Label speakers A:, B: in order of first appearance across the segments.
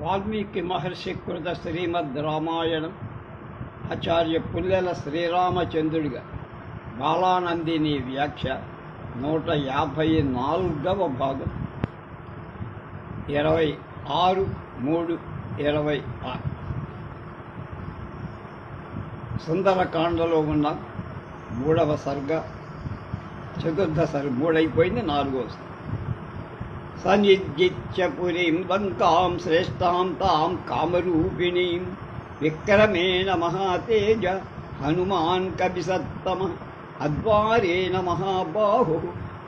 A: వాల్మీకి మహర్షి కృత శ్రీమద్ రామాయణం ఆచార్య పుల్లెల శ్రీరామచంద్రుడిగా బాలానందిని వ్యాఖ్య 154వ భాగం 26/3/26 సుందరకాండలో ఉన్న 3వ సర్గ చతుర్థ సర్గ 3 అయిపోయింది, 4వ సన్నిజిత్య పురీం లంకాం శ్రేష్టాం తాం కామరూపిణీం విక్రమేణ మహాతేజ హనుమాన్ కవిసత్తమ అద్వారేణ మహాబాహు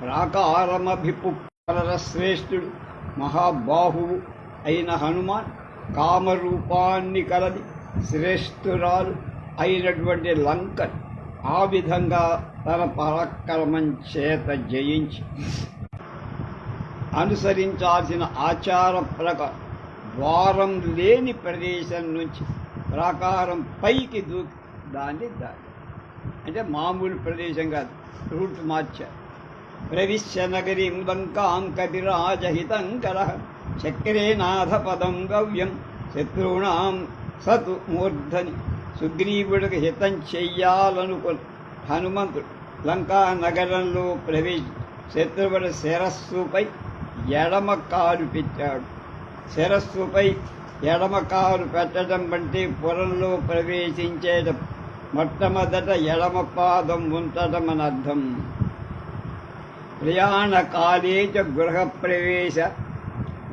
A: ప్రాకారమభిపుర శ్రేష్ఠుడు మహాబాహువు అయిన హనుమాన్ కామరూపాన్ని కలది శ్రేష్ఠురాలు అయినటువంటి లంకను ఆ విధంగా తన పరాక్రమం చేత జయించి అనుసరించాల్సిన ఆచార ప్రకారం ద్వారం లేని ప్రదేశం నుంచి ప్రాకారం పైకి దూకి దాన్ని అంటే మామూలు ప్రదేశం కాదు, రూట్ మార్చారు. ప్రవిశ్య నగరీం లంకాం కవిరాజహితంకర చక్రేనాథ పదం గవ్యం శత్రువుణాం సతు మూర్ధని. సుగ్రీవుడికి హితం చెయ్యాలనుకుని హనుమంతుడు లంకా నగరంలో శత్రువుడి శిరస్సుపై ఎడమ కాలు పెట్టాడు. శిరస్సుపై ఎడమ కాలు పెట్టడం అంటే పురంలో ప్రవేశించేటప్పుడు మొట్టమొదట ఎడమ పాదం ఉంచడం అని అర్థం. ప్రయాణకాలే చ గృహప్రవేశ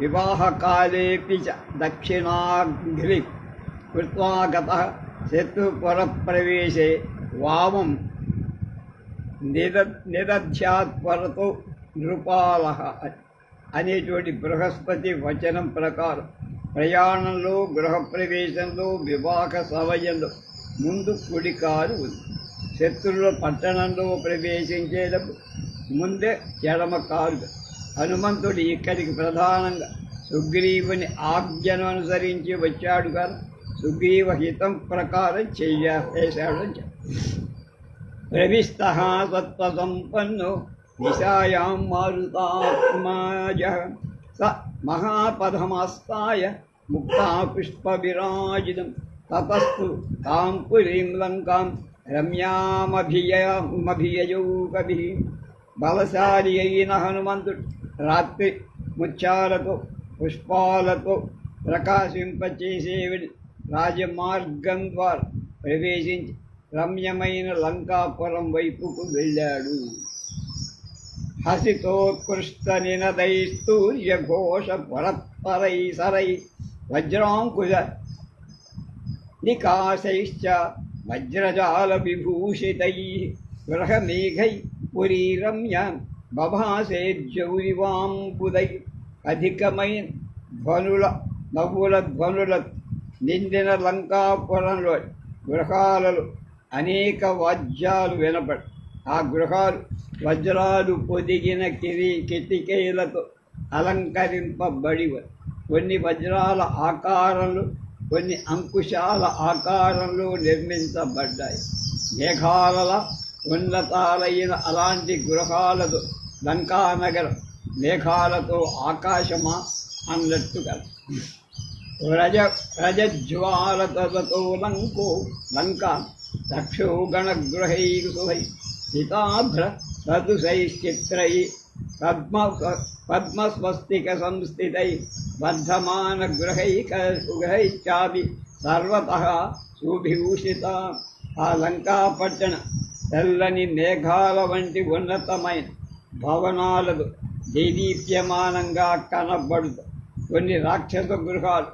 A: వివాహకాలేపి చ దక్షిణాగ్రి కృత్వాగత శత్రుపురప్రవేశే వామం నిదధ్యాత్పరతో నృపాల అనేటువంటి బృహస్పతి వచనం ప్రకారం ప్రయాణంలో గృహప్రవేశంలో వివాహ సమయంలో ముందు కుడికాలు ఉంది. శత్రువుల పట్టణంలో ప్రవేశించేటప్పుడు ముందే ఎడమ కాలు. హనుమంతుడు ఇక్కడికి ప్రధానంగా సుగ్రీవుని ఆజ్ఞను అనుసరించి వచ్చాడు కానీ సుగ్రీవ హితం ప్రకారం చేశాడు. ప్రవిష్ట సత్వసంపన్నో దిశాయాం మారుతాత్మాజ స మహాపదమాస్తాయ ముక్తా పుష్పవిరాజితం తతస్తు తాం పురీం లంకాం రమ్యామభియయౌ కవి. బలశాలి అయిన హనుమంతుడు రాత్రి ముత్యాలతో పుష్పాలతో ప్రకాశింపచేసేవిడి రాజమార్గం ద్వారా ప్రవేశించి రమ్యమైన లంకాపురం వైపుకు వెళ్ళాడు. హసితోత్కృష్ట నినదైస్తూర్యఘోష పరత్పరై సరై వజ్రాంకుశ నికాశైశ్చ వజ్రజాల విభూషితై గృహమేఘై పురీరమ్యాం బభాసేజ్యౌరివాంబుదై. అధికమైన నవ్వుల ధ్వనుల నిండిన లంకాపురంలో గృహాలలో అనేక వాద్యాలు వినపడి ఆ గృహాలు వజ్రాలు పొదిగిన కిటికీలతో అలంకరింపబడివ. కొన్ని వజ్రాల ఆకారంలో కొన్ని అంకుశాల ఆకారంలో నిర్మించబడ్డాయి. మేఘాలలా ఉన్నతాలైన అలాంటి గృహాలతో లంకానగరం మేఘాలతో ఆకాశమా అన్నట్టుగా రజజ్వాలతతో లంకా రక్షోగణగృహై హితాభ్ర సదుశైశ్చిత్రై పద్మస్వస్తిక సంస్థితై వర్ధమాన గృహైచాపి సర్వతః సువిభూషిత. ఆ లంకాపట్టణ తెల్లని మేఘాల వంటి ఉన్నతమైన భవనాలతో దేదీప్యమానంగా కనబడుతాయి. కొన్ని రాక్షస గృహాలు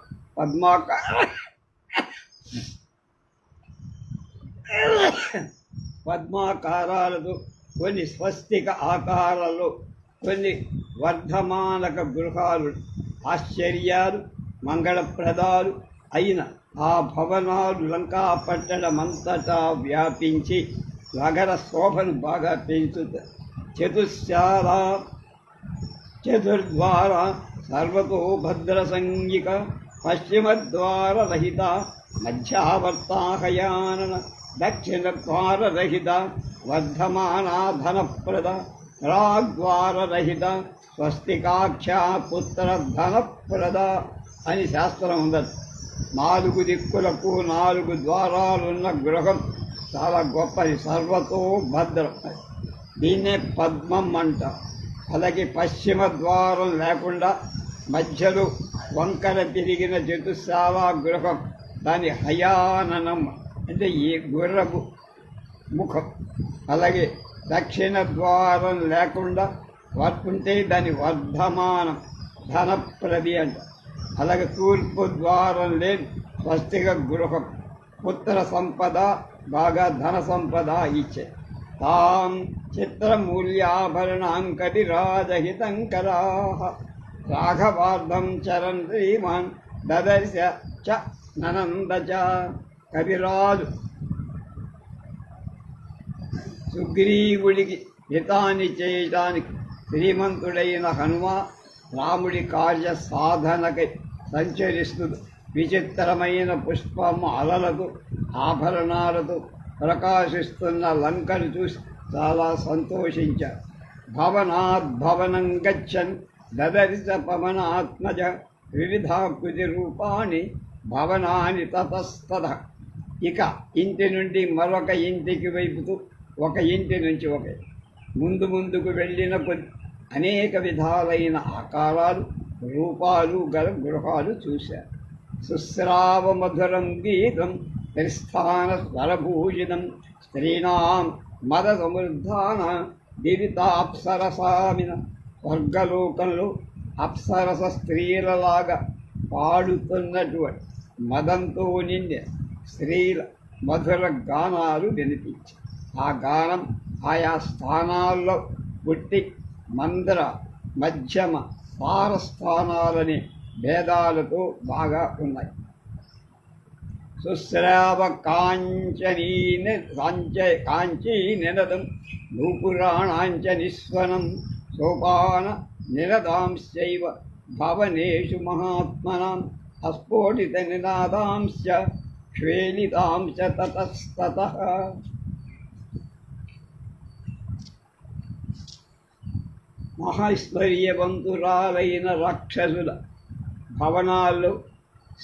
A: పద్మాకారాలతో, కొన్ని స్వస్తిక ఆకారాలు, కొన్ని వర్ధమానక గృహాలు. ఆశ్చర్యాలు మంగళప్రదాలు అయిన ఆ భవనాలు లంకాపట్టణమంతటా వ్యాపించి నగర శోభను బాగా పెంచుతాయి. చతుర్ద్వార సర్వతో భద్రసంగిక పశ్చిమద్వారరహిత మధ్యావర్తాహయానన దక్షిణద్వారరహిత వర్ధమానాధనప్రద రాగ్వారరహిత స్వస్తికాఖ్యా పుత్రధనప్రద అని శాస్త్రం ఉన్నది. 4 దిక్కులకు 4 ద్వారాలున్న గృహం చాలా గొప్పది, సర్వతో భద్రం. దీన్నే పద్మం అంటారు. అలాగే పశ్చిమ ద్వారం లేకుండా మధ్యలో వంకర తిరిగిన చతుశాల గృహం, దాని హయాననం అంటే ఈ గుర్రపు ముఖం. అలాగే దక్షిణ ద్వారం లేకుండా ఉంటే దాని వర్ధమానం ధనప్రది అంట. అలాగే తూర్పు ద్వారం లేని స్వస్తిక గృహం పుత్ర సంపద, బాగా ధన సంపద ఇచ్చే. తాం చిత్రమూల్యాభరణాం కటిరాజహితంకరా రాఘవార్థం చరణ్ శ్రీమాన్ దదర్శ చ ననంద చ. కవిరాజు సుగ్రీవుడికి హితాన్ని చేయటానికి శ్రీమంతుడైన హనుమ రాముడి కార్య సాధనకై సంచరిస్తూ విచిత్రమైన పుష్పమాలలతో ఆభరణాలతో ప్రకాశిస్తున్న లంకను చూసి చాలా సంతోషించారు. భవనాద్భవనం గచ్చన్ దదర్శ పవనాత్మజ వివిధాకృతి రూపాన్ని భవనాన్ని తతస్తత. ఇక ఇంటి నుండి మరొక ఇంటికి వైపుతూ, ఒక ఇంటి నుంచి ఒక ముందుకు వెళ్ళిన కొద్ది అనేక విధాలైన ఆకారాలు రూపాలు గల గృహాలు చూశారు. సుశ్రావ మధురం గీతం త్రిస్థాన స్వరభూషితం స్త్రీణాం మద సమృద్ధాన దివితాప్సరసామిన. స్వర్గలోకంలో అప్సరస స్త్రీలలాగా పాడుతున్నటువంటి మదంతో నిండిన స్త్రీల మధుర గానాలు వినిపించి, ఆ గానం ఆయా స్థానాల్లో పుట్టి మంద్ర, మధ్యమ, తారస్థానాలని భేదాలతో బాగా ఉన్నాయి. సుశ్రావ కాంచీ నినదం నూపురాణాంచ నిస్వనం సోపాన నినదాంశైవ భవనేషు మహాత్మనాం అస్ఫోటిత నినాదాంశ క్షేళితాంశ తతస్తతః. మహైశ్వర్యవంతురాలైన రాక్షసుల భవనాల్లో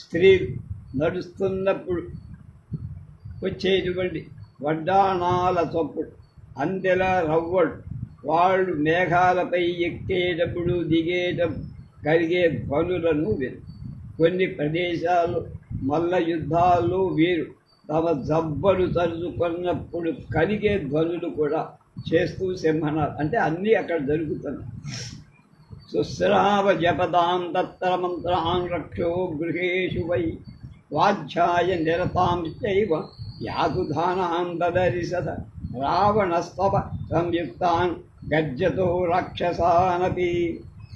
A: స్త్రీలు నడుస్తున్నప్పుడు వచ్చేటువంటి వడ్డాణాల చప్పుడు, అందెల రవ్వడు, వాళ్ళు మేఘాలపై ఎక్కేటప్పుడు దిగేటప్పుడు కలిగే ధ్వనులను విను. కొన్ని ప్రదేశాలు మల్ల యుద్ధాల్లో వీరు తమ జబ్బలు తరుచుకున్నప్పుడు కలిగే ధ్వనులు కూడా చేస్తూ సింహనాలు, అంటే అన్నీ అక్కడ జరుగుతున్నాయి. సుశ్రావ జపదాం తత్ర మంత్రాన్ రక్షో గృహేషు వై స్వాధ్యాయ నిరతాం చైవ యాతుధానాం దదరిసద. రావణస్తవ సంయుక్తాన్ గర్జతో రాక్షసానపి.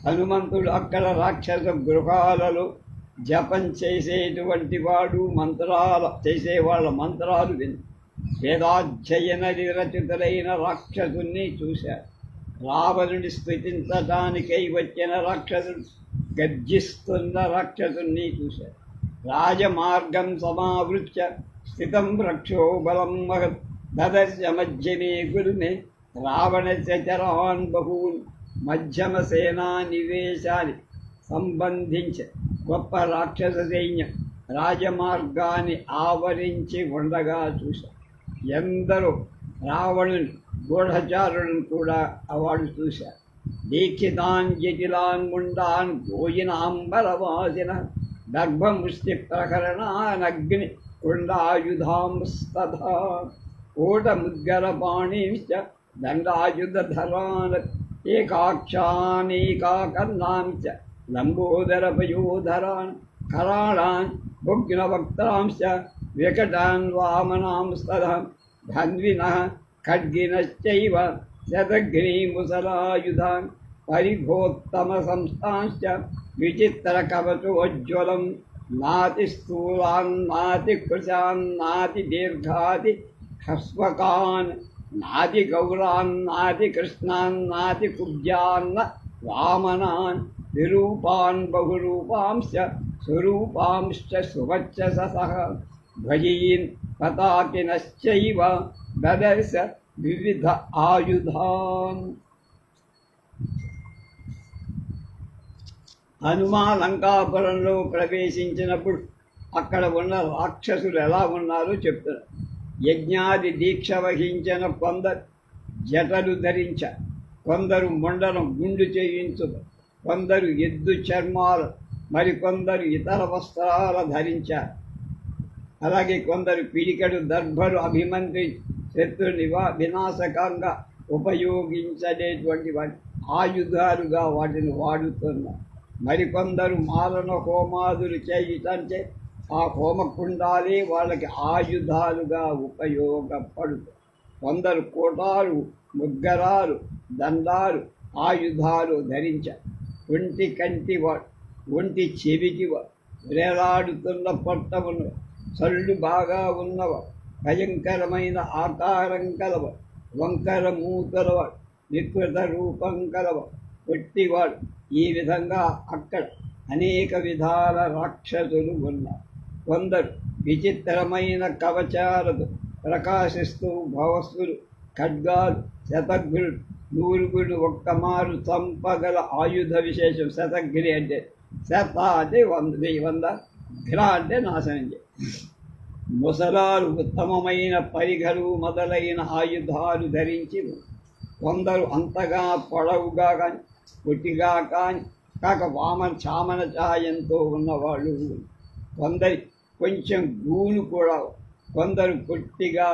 A: హనుమంతుడు అక్కడ రాక్షస గృహాలలో జపం చేసేటువంటి వాడు, చేసేవాళ్ళ మంత్రాలు విని వేదాధ్యయన విరచితులైన రాక్షసుని చూశారు. రావణుడి స్థుతించటానికై వచ్చిన రాక్షసుడు, గర్జిస్తున్న రాక్షసుని చూశారు. రాజమార్గం సమావృత్య స్థితం రక్షో బలం మహత్ దదర్శ మధ్యమే గురుమే రావణస్య చరాన్ బహూన్. మధ్యమ సేనా నివేశాన్ని సంబంధించి గొప్ప రాక్షస సైన్యం రాజమార్గాన్ని ఆవరించి ఉండగా చూశారు. ఎందరో రావణుని గూఢచారులను కూడా వాడు చూశారు. దీక్షితాన్ జటిలాన్ ముండాన్ గోయినాంబరవాసిన దర్భముష్టి ప్రకరణానగ్ని కుండాయుధాంస్తథా. కోటముద్గర పాణీంశ్చ దండాయుధధరాన్ ఏకాక్షానేకాకర్ణాంశ్చ లంబోదరపయోధరాన్ కరాళాన్ భుగ్నవక్త్రాంశ్చ వికటాన్ వామనాంస్తథా. ధన్వినః ఖడ్గినశ్చైవ శతఘ్నీముసలాయుధాన్ పరిఘోత్తమ సంస్థాంశ్చ విచిత్రకవచోజ్వలం. నాతి స్థూలాన్నాతి కృశాన్నాతి దీర్ఘాతి హ్రస్వకాన్ నాతి గౌరాన్నాతి కృష్ణాన్నాతి కుబ్జాన్న వామనాన్ విరూపాన్ బహురూపాంశ్చ స్వరూపాంశ్చ సువచ్చసః. ధ్వజీన్ పతాకినశ్చైవ దదర్శ వివిధ ఆయుధాన్. హనుమ లంకాపురంలో ప్రవేశించినప్పుడు అక్కడ ఉన్న రాక్షసులు ఎలా ఉన్నారో చెప్తున్నారు. యజ్ఞాది దీక్ష వహించిన కొందరు జటలు ధరించ, కొందరు మొండనం గుండు చేయించు, కొందరు ఎద్దు చర్మాలు, మరికొందరు ఇతర వస్త్రాలు ధరించారు. అలాగే కొందరు పిడికెడు దర్భలు అభిమంత్రించి శత్రు వినాశకంగా ఉపయోగించలేటువంటి వాటి ఆయుధాలుగా వాటిని వాడుతున్నారు. మరికొందరు మారణ హోమాదులు చేయుటంటే ఆ హోమకుండాలే వాళ్ళకి ఆయుధాలుగా ఉపయోగపడుతాయి. కొందరు కోటాలు, ముగ్గరాలు, దండాలు, ఆయుధాలు ధరించారు. ఒంటి కంటివాడు, ఒంటి చెవిటివాడు, వేలాడుతున్న పొట్టమును, చల్లు బాగా ఉన్నవాడు, భయంకరమైన ఆకారం కలవాడు, వంకర మూతలవాడు, వికృత రూపం కలవాడు, పొట్టివాడు. ఈ విధంగా అక్కడ అనేక విధాల రాక్షసులు ఉన్నారు. కొందరు విచిత్రమైన కవచాలతో ప్రకాశిస్తూ భవస్సులు, ఖడ్గాలు, శతఘ్నులు, నూరుగులు ఒక్కమారు చంపగల ఆయుధ విశేషం. శతఘ్ని అంటే శత అంటే 100, ఘ్ర అంటే నాశనం చేయ. ముసలాలు ఉత్తమమైన పరిఘలు మొదలైన ఆయుధాలు ధరించి, కొందరు అంతగా పొడవుగా కానీ పొట్టిగా కానీ కాక వామన చామన ఛాయంతో ఉన్నవాళ్ళు, కొందరి కొంచెం గూను కూడా, కొందరు పొట్టిగా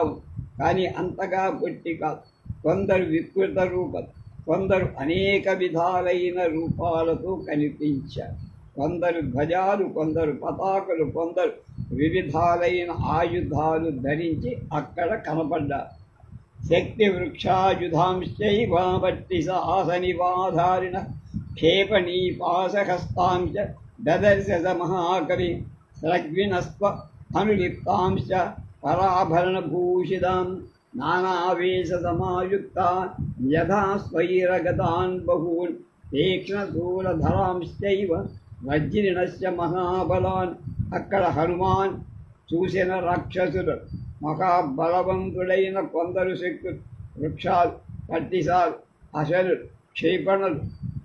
A: కానీ అంతగా పొట్టి కాదు, కొందరు వికృత రూపం, కొందరు అనేక విధాలైన రూపాలతో కనిపించారు. కొందరు ధ్వజాలు, కొందరు పతాకులు, కొందరు వివిధాలైన ఆయుధాలు ధరించి అక్కడ కనపడ్డారు. శక్తి వృక్షాయుధాంశ్చైవాపట్టి సాహసనివాధారిణ క్షేపణీపాశహస్తాంశ దదర్శ మహాకవి స్రగ్వినస్వ అనులిప్తాంశ పరాభరణభూషితాం నానావేశసమాయుక్తాన్ యథా స్వైరగతాన్ బహూన్ తీక్ష్ణశూలధరాంశ్చైవ వజ్రిణస్య మహాబలాన్. అక్కడ హనుమాన్ చూసిన రాక్షసులు మహాబలవంతుడైన కొందరు శక్తులు, వృక్షాలు, పట్టిసాలు, అశలు,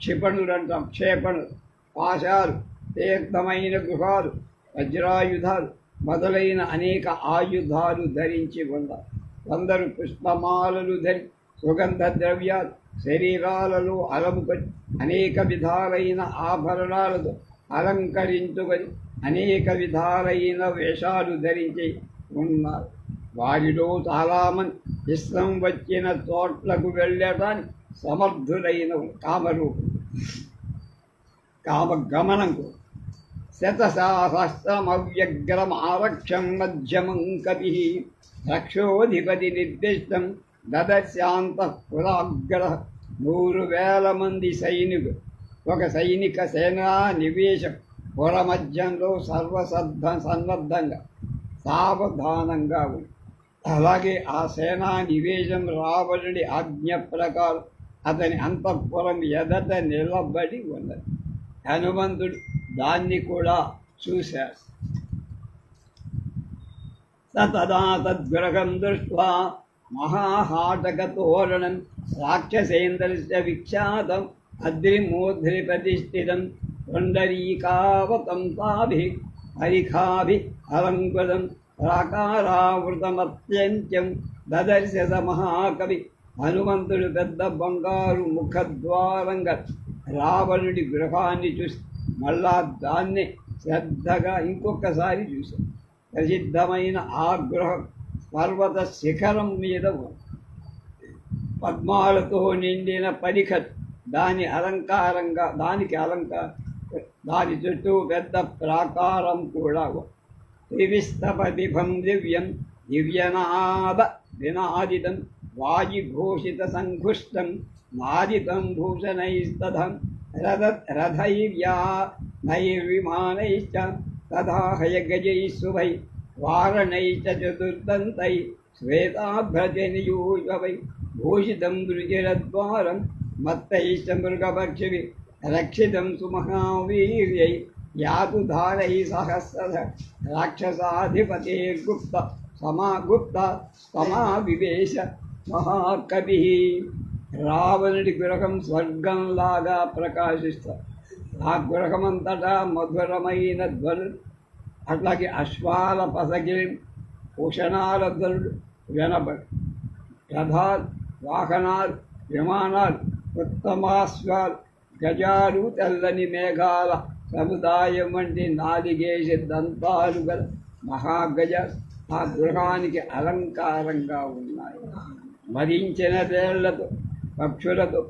A: క్షిపణులు అంటాం, క్షేపణులు, పాశాలు, తీర్థమైన గృహాలు, వజ్రాయుధాలు మొదలైన అనేక ఆయుధాలు ధరించి ఉన్నారు. కొందరు పుష్పమాలలు ధరి సుగంధ ద్రవ్యాలు శరీరాలలో అలముకొని అనేక విధాలైన ఆభరణాలతో అలంకరించుకొని అనేక విధాలైన వేషాలు ధరించి ఉన్నారు. వారిలో చాలామంది ఇష్టం వచ్చిన చోట్లకు వెళ్ళటానికి సమర్థులైన కామగమనంకు శతసహస్రమవ్యగ్రమారక్షం మధ్యమం కవి రక్షోధిపతి నిర్దిష్టం దదర్శాంతఃపురాగ్ర. 100,000 మంది సైనికులు ఒక సైనిక సేనా నివేశం పురమధ్యంలో సన్నద్ధంగా సావధానంగా ఉంది. అలాగే ఆ సేనా నివేశం రావణుడి ఆజ్ఞ ప్రకారం అతని అంతఃపురం ఎదట నిలబడి ఉన్నది. హనుమంతుడు దాన్ని కూడా చూశాడు. తదా తద్గ్రహం దృష్ట్వా మహాహాటకతోరణం రాక్షసేంద్రస్య విఖ్యాతం అద్రిమూర్ధ్ని ప్రతిష్ఠితం పుండరీకావతం తాభిః హరిఖాభిః అలంకృతం ప్రాకారావృతమత్యంత్యం దదర్శ స మహాకవి. హనుమంతుడు పెద్ద బంగారు ముఖద్వారంగా రావణుడి గృహాన్ని చూసి మళ్ళా దాన్ని శ్రద్ధగా ఇంకొకసారి చూశాడు. ప్రసిద్ధమైన ఆ గృహం పర్వత శిఖరం మీద ఉంది. పద్మాలతో నిండిన పరిఖత్ దానికి అలంకారం, దాని చుట్టూ పెద్ద ప్రాకారం కూడా ఉంది. త్రివిస్తపతిభం దివ్యం దివ్యనాద వినాదితం వాజిఘోషిత సంఘుష్టం నాదితం భూషణైస్తథం రథైర్విమానైశ్చ తథా హయగజైః శుభైః వారణైశ్చ చతుర్దంతైః శ్వేతాభ్రజనియూషవైః భూషితం రుచిరద్వారం మత్తైశ్చ మృగపక్షిభిः రక్షితం సుమహావీర్యైః యాతు ధారైః సహస్రశ రాక్షసాధిపతేర్గుప్త సమావివేశ మహాకవి. రావణుడి గృహం స్వర్గంలాగా ప్రకాశిస్తారు. ఆ గృహమంతటా మధురమైన ధ్వనులు, అట్లాగే అశ్వాల పసగిలి భూషణాల ధ్వనులు వినబడి, రథాలు, వాహనాలు, విమానాలు, ఉత్తమాశ్వాలు, గజాలు, తెల్లని మేఘాల సముదాయం వంటి నాలుగేసి దంతాలు గల మహాగజ ఆ గృహానికి అలంకారంగా ఉన్నాయి. మరించిన తేళ్లతో పక్షులతో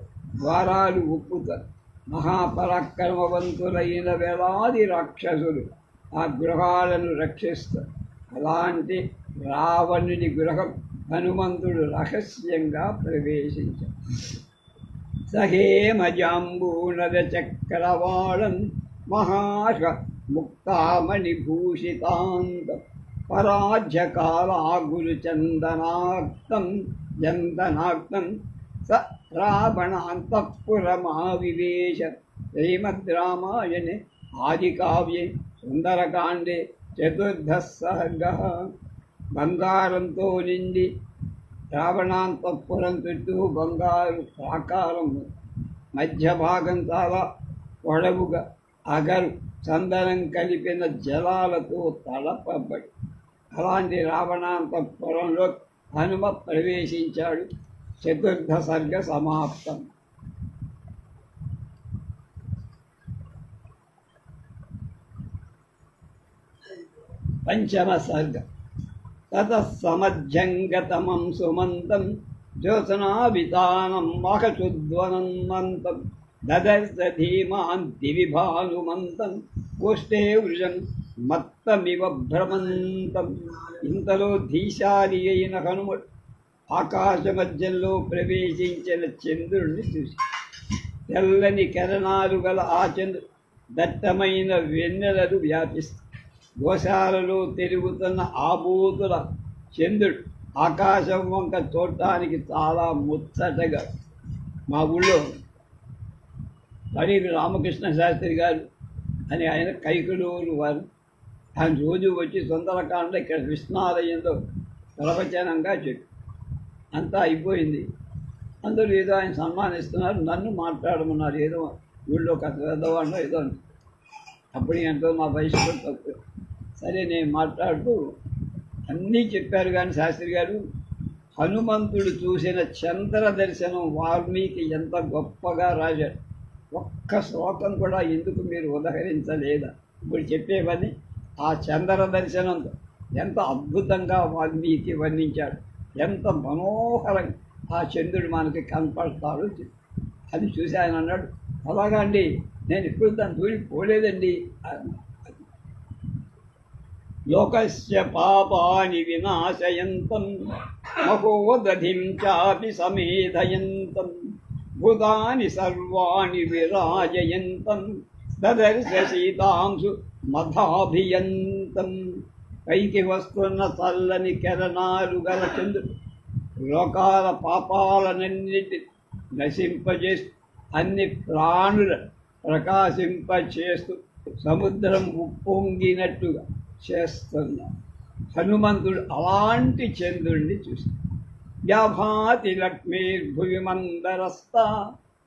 A: ద్వారాలు ఉప్పుతారు. మహాపరాక్రమవంతులైన వేలాది రాక్షసులు ఆ గృహాలను రక్షిస్తారు. అలాంటి రావణుని గృహం హనుమంతుడు రహస్యంగా ప్రవేశించాడు. సహేమజాంబూనద చక్రవాళం మహార్హ ముక్తామణి భూషితాంతం పరాజ్యకాలాగురు చందనాక్తం స రావణాంతఃపురమావివేశ. శ్రీమద్ రామాయణే ఆదికావ్యే సుందరకాండే 4వ సర్గః. బంగారంతో నిండి రావణాంతఃపురం చుట్టూ బంగారు ప్రాకారం, మధ్య భాగం చాలా పొడవుగా అగరు చందనం కలిపిన జలాలతో తడపబడి, అలాంటి రావణాంతఃపురంలో హనుమ ప్రవేశించాడు. 4వ సర్గ సమాప్తం. పంచమ సర్గ. తతః సమధ్యంగతమం సుమంతం జ్యోత్స్నావితానం మహచుద్వనంతం దదర్శ ధీమాన్ దివి భానుమంతం గోష్ఠే వృజం మత్తమివ భ్రమంతం. ఇంతలో ధీశాలి అయిన హనుముడు ఆకాశ మధ్యంలో ప్రవేశించిన చంద్రుడిని చూసి, తెల్లని కిరణాలు గల ఆ చంద్రుడు దట్టమైన వెన్నెలలు వ్యాపిస్తూ గోశాలలో తిరుగుతున్న ఆబూతుల చంద్రుడు ఆకాశం వంక చూడటానికి చాలా ముచ్చటగా. మా ఊళ్ళో పడివి రామకృష్ణ శాస్త్రి గారు అని ఆయన కైకలూరు వారు, ఆయన రోజు వచ్చి సుందరకాండ ఇక్కడ కృష్ణాలయంలో ప్రవచనంగా చెప్పి అంతా అయిపోయింది. అందరూ ఏదో ఆయన సన్మానిస్తున్నారు, నన్ను మాట్లాడమన్నారు. ఏదో ఊళ్ళో కథ పెద్దవాళ్ళు ఏదో అని. అప్పుడు ఎంతో మా వయసు తక్కువ. సరే నేను మాట్లాడుతూ అన్నీ చెప్పారు. కానీ శాస్త్రి గారు, హనుమంతుడు చూసిన చంద్ర దర్శనం వాల్మీకి ఎంత గొప్పగా రాశాడు, ఒక్క శ్లోకం కూడా ఎందుకు మీరు ఉదహరించలేదా? ఇప్పుడు చెప్పేవని ఆ చంద్ర దర్శనంతో ఎంత అద్భుతంగా వాల్మీకి వర్ణించాడు, ఎంత మనోహరంగా ఆ చంద్రుడు మనకి కనపడతాడు. అది చూసి ఆయన అన్నాడు, అలాగా అండి, నేను ఇప్పుడు దాన్ని చూడిపోలేదండి. లోకస్య పాపాని వినాశయంతం మహోదధిం చాపి సమేధయంతం భూతాని సర్వాణి విరాజయంతం దదర్శ సీతాంశు మధాభియంతం. పైకి వస్తున్న చల్లని కిరణాలు గల చంద్రుడు లోకాల పాపాలనన్నిటి నశింపజేస్తూ అన్ని ప్రాణుల ప్రకాశింపచేస్తూ సముద్రం ఉప్పొంగినట్టుగా చేస్తున్నాడు. హనుమంతుడు అలాంటి చంద్రుడిని చూసి, వ్యాభాతి లక్ష్మీర్భువి మందరస్తా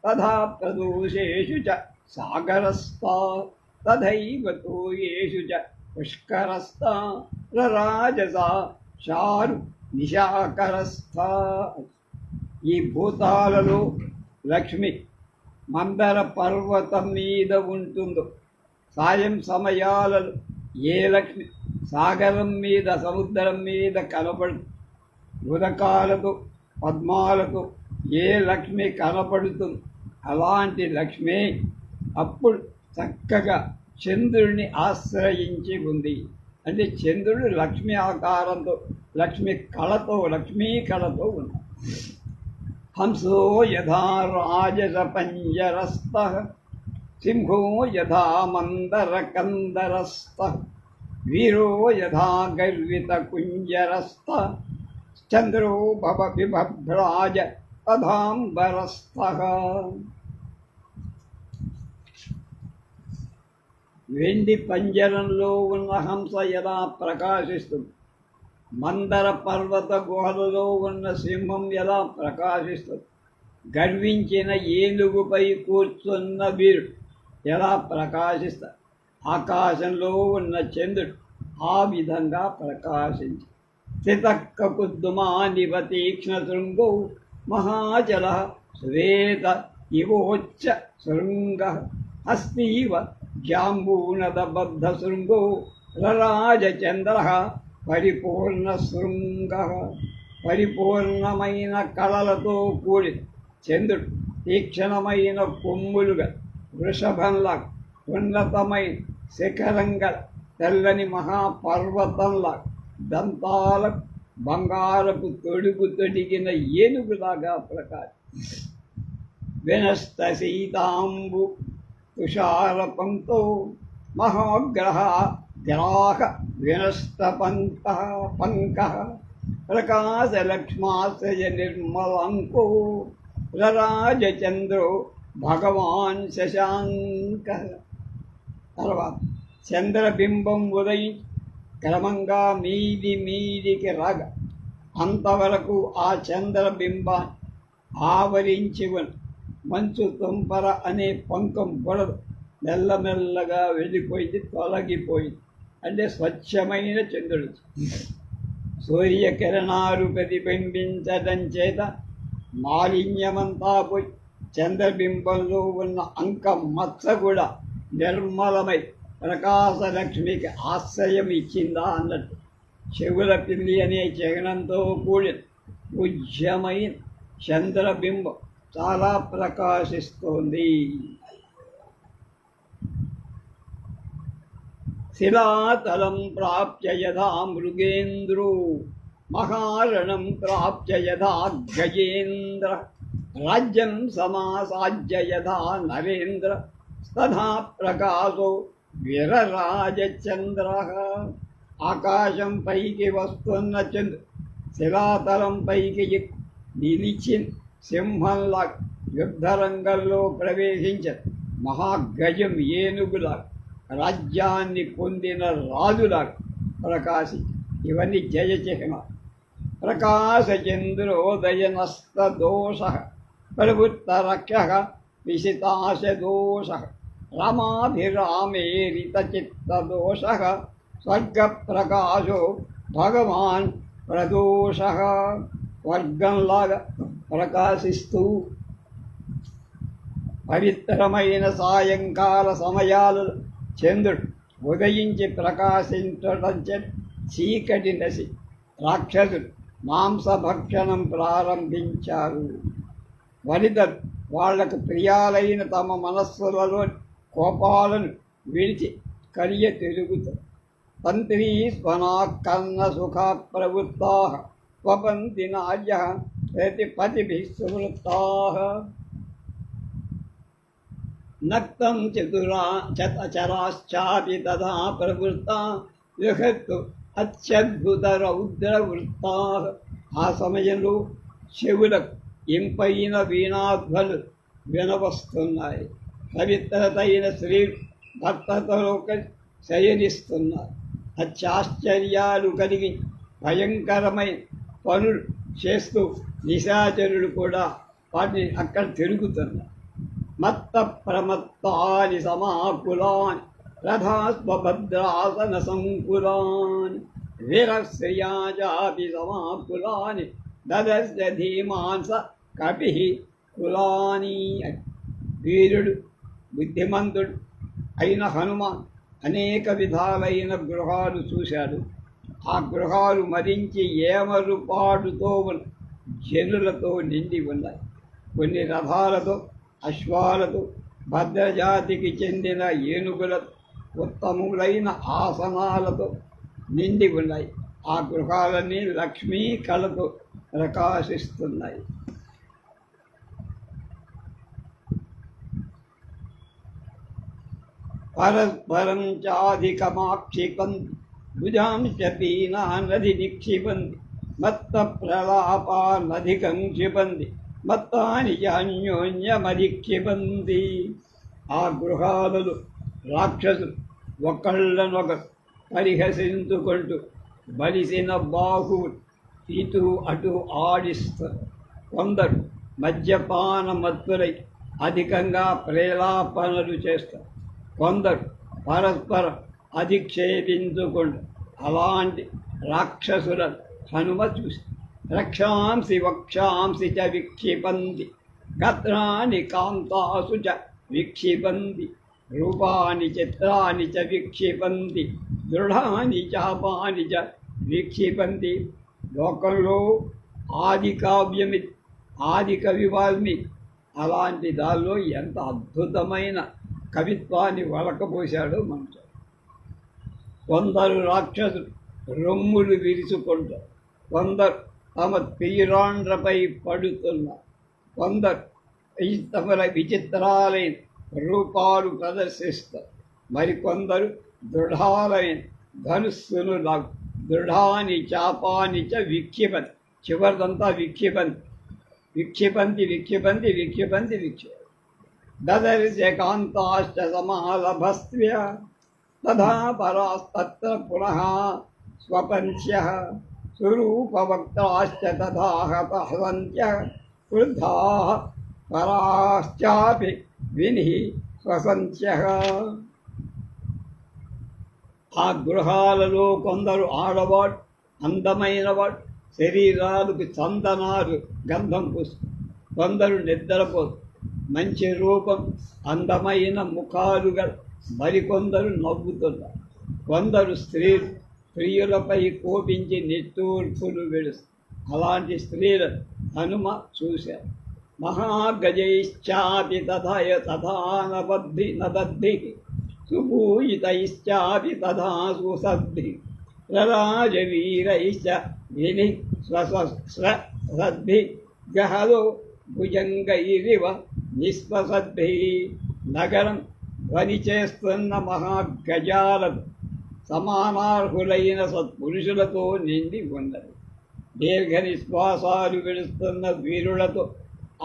A: తథా ప్రదోషేషు చ సాగరస్తా తథైవ తోయేషు చ పుష్కరస్తా రరాజసా చారు నిశాకరస్థా. ఈ భూతాలలో లక్ష్మి మందర పర్వతం మీద ఉంటుందో, సాయం సమయాలలో ఏ లక్ష్మి సాగరం మీద సముద్రం మీద కనపడు, ఉదకాలతో పద్మాలతో ఏ లక్ష్మి కనపడుతుంది, అలాంటి లక్ష్మి అప్పుడు చక్కగా చంద్రుడిని ఆశ్రయించి ఉంది. అంటే చంద్రుడు లక్ష్మి ఆకారంతో, లక్ష్మీ కళతో ఉన్నాడు. హంసో యథా రాజస పంజరస్థః సింహో యథా మందరకందరస్థః వీరో యథా గర్విత కుంజరస్థః చంద్రో బిభ్రాజ తథాంబరస్థః. వెండి పంజరంలో ఉన్న హంస ఎలా ప్రకాశిస్తుంది, మందర పర్వత గుహలలో ఉన్న సింహం ఎలా ప్రకాశిస్తుంది, గర్వించిన ఏనుగుపై కూర్చున్న వీరుడు ఎలా ప్రకాశిస్తా ఆకాశంలో ఉన్న చంద్రుడు ఆ విధంగా ప్రకాశించి స్థితక్కుద్దుమానివ తీక్ష్ణ శృంగో మహాచల శ్వేత ఇవోచ్చ శృంగ అస్తివ జాంబూనదబద్ధ శృంగో రరాజచంద్ర పరిపూర్ణ శృంగ. పరిపూర్ణమైన కళలతో కూడి చంద్రుడు తీక్షణమైన కొమ్ములుగా వృషభంలా ఉన్నతమైన శిఖరంగా తెల్లని మహాపర్వతంలా దంతాల బంగారపు తొడుగు తొడిగిన ఏనుగులాగా ప్రకాశం. వినస్త సీతాంబు తుషారపంతో మహాగ్రహ గ్రాహ వినస్త పంక ప్రకాశలక్ష్మాశ్రయ నిర్మలంకో రరాజచంద్రో భగవాన్ శశాంక. తర్వాత చంద్రబింబం ఉదయించి క్రమంగా మీదికి రాగ అంతవరకు ఆ చంద్రబింబాన్ని ఆవరించి ఉన్న మంచు తుంపర అనే పంకం బుడదు మెల్లమెల్లగా వెళ్ళిపోయింది, తొలగిపోయింది. అంటే స్వచ్ఛమైన చంద్రుడు. సూర్యకిరణాలు ప్రతిబింబించడం చేత మాలిన్యమంతా పోయి చంద్రబింబంలో ఉన్న అంక మచ్చ కూడా నిర్మలమై ప్రకాశలక్ష్మికి ఆశ్రయం ఇచ్చిందా అన్నట్టు చెవుల పిల్లి అనే చగనంతో కూడిన పూజ్యమైన చంద్రబింబం చాలా ప్రకాశిస్తోంది. శిలాతలం ప్రాప్య యథా మృగేంద్రో మహారణం ప్రాప్య యథా గజేంద్ర రాజ్యం సమాసాజ్య యథా నరేంద్ర తథా ప్రకాశో విరరాజచంద్ర. ఆకాశం పైకి వస్తున్న చంద్రు శిలాతలం పైకి నిలిచి సింహంలా యుద్ధరంగంలో ప్రవేశించిన మహాగజం ఏనుగులా రాజ్యాన్ని పొందిన రాజులాగా ప్రకాశించి ఇవన్నీ జయచిహ్నాలు. ప్రకాశచంద్రోదయనస్త దోష ప్రవృత్తరక్ష విశితాశదోష రమాభిరామేరితచిత్తదోష స్వర్గప్రకాశో భగవాన్ ప్రదోష. వర్గంలాగా ప్రకాశిస్తూ పవిత్రమైన సాయంకాల సమయాలు చంద్రుడు ఉదయించి ప్రకాశించడం చీకటి నసి రాక్షసుడు మాంసభక్షణం ప్రారంభించారు. వనితలు వాళ్లకు ప్రియాలైన తమ మనస్సులలో కోపాలను విడిచి కలియ తిరుగుతారు. తంత్రీ స్వనాకర్ణ సుఖ ప్రవృత్తా స్వపంతి నార్య ప్రతిపతిభిః సువృత్తాః. నక్తం చరాశ్చాపి తథా ప్రవృత్తా విహత్తు అత్యద్భుత రౌద్రవృత్తాః. ఆ సమయంలో చెవులకు ఇంపైన వీణాధ్వనులు వినవస్తున్నాయి. పవిత్రతైన స్త్రీ భర్తతో శయనిస్తున్నారు. అత్యాశ్చర్యాలు కలిగి భయంకరమైన పనులు చేస్తూ నిశాచరులు కూడా వాటిని అక్కడ తిరుగుతున్నారు. మత్త ప్రమత్తాని సమాకులాని రథాస్వభద్రాసన సంకులాని వీరశ్రియాజాపి సమాకులాని దదస్య ధీమాంస కపి కులాని. వీరుడు బుద్ధిమంతుడు అయిన హనుమాన్ అనేక విధాలైన గృహాలు చూశాడు. ఆ గృహాలు మరించి ఏమరుపాటుతో ఉన్న జనులతో నిండి ఉన్నాయి. కొన్ని రథాలతో, అశ్వాలతో, భద్రజాతికి చెందిన ఏనుగులతో, ఉత్తములైన ఆసనాలతో నిండి ఉన్నాయి. ఆ గృహాలన్నీ లక్ష్మీ కళతో ప్రకాశిస్తున్నాయి. పరస్పరం చాధికమాక్షిపంతి భుజాంశ పీనానధి నిక్షిపంతి మత్త ప్రలాపానధికం క్షిపంతి మత్తాని చాన్యోన్యమధిక్షిపంతి. ఆ గృహాలలో రాక్షసులు ఒకళ్ళనొకరు పరిహసించుకుంటూ బలిసిన బాహువులు ఇటు అటు ఆడిస్తారు. కొందరు మద్యపాన మత్తులై అధికంగా ప్రేలాపనలు చేస్తారు. కొందరు పరస్పరం అధిక్షేపించుకుంటూ అలాంటి రాక్షసులను హనుమ చూసి రక్షాంసి వక్షాంసి చ విక్షిపంతి గత్రాని కాంతాసు చ విక్షిపంతి రూపాని చిత్రాని చ విక్షిపంతి దృఢాని చాపాని చ విక్షిపంతి. లోకంలో ఆది కావ్యమి, ఆది కవి వాల్మీకి అలాంటి దానిలో ఎంత అద్భుతమైన కవిత్వాన్ని వలకపోశాడో మనకు. కొందరు రాక్షసులు రొమ్ములు విరుచుకుంటారు, కొందరు తమ తీరాండ్రపై పడుతున్నారు, కొందరు తమ విచిత్రాలైన రూపాలు ప్రదర్శిస్తారు, మరికొందరు దృఢాలైన ధనుస్సును దృఢాని చాపాని చ విక్షిపంతి. చివరిదంతా విక్షిపంతి విక్షిపంతి విక్షిపంతి విక్షిపంతి విక్షిపంతి. దదర్శ కాంతాశ్చ సమాలభస్త్య తథా పరాస్తత్ర పునః స్వపంచ్యః స్వరూపవక్తాశ్చ తథా హసంత్యః క్రుద్ధాః పరాశ్చాపి వినిః స్వసంత్యః. ఆ గృహాలలో కొందరు ఆడవాడు, అందమైనవాడు, శరీరాలకు చందనాలు గంధం పూస్తారు, కొందరు నిద్రపోతారు, మంచి రూపం, అందమైన ముఖాలుగా మరికొందరు నవ్వుతున్నారు, కొందరు స్త్రీలపై కోపించి నిట్టూర్పులు విడుస్తారు. అలాంటి స్త్రీలను హనుమ చూశారు. మహాగజైశ్చాపి తథా నబద్ధి సుభూయితైశ్చాపి తథా సుసద్ధి ప్రరాజవీరైశ్చ విని స్వసద్ధి గహలో భుజంగైరివ నిస్వసద్ధి. నగరం ధ్వని చేస్తున్న మహాగజాలకు సమానార్హులైన సత్పురుషులతో నిండి ఉన్నది. దీర్ఘ నిశ్వాసాలు విడుస్తున్న వీరులతో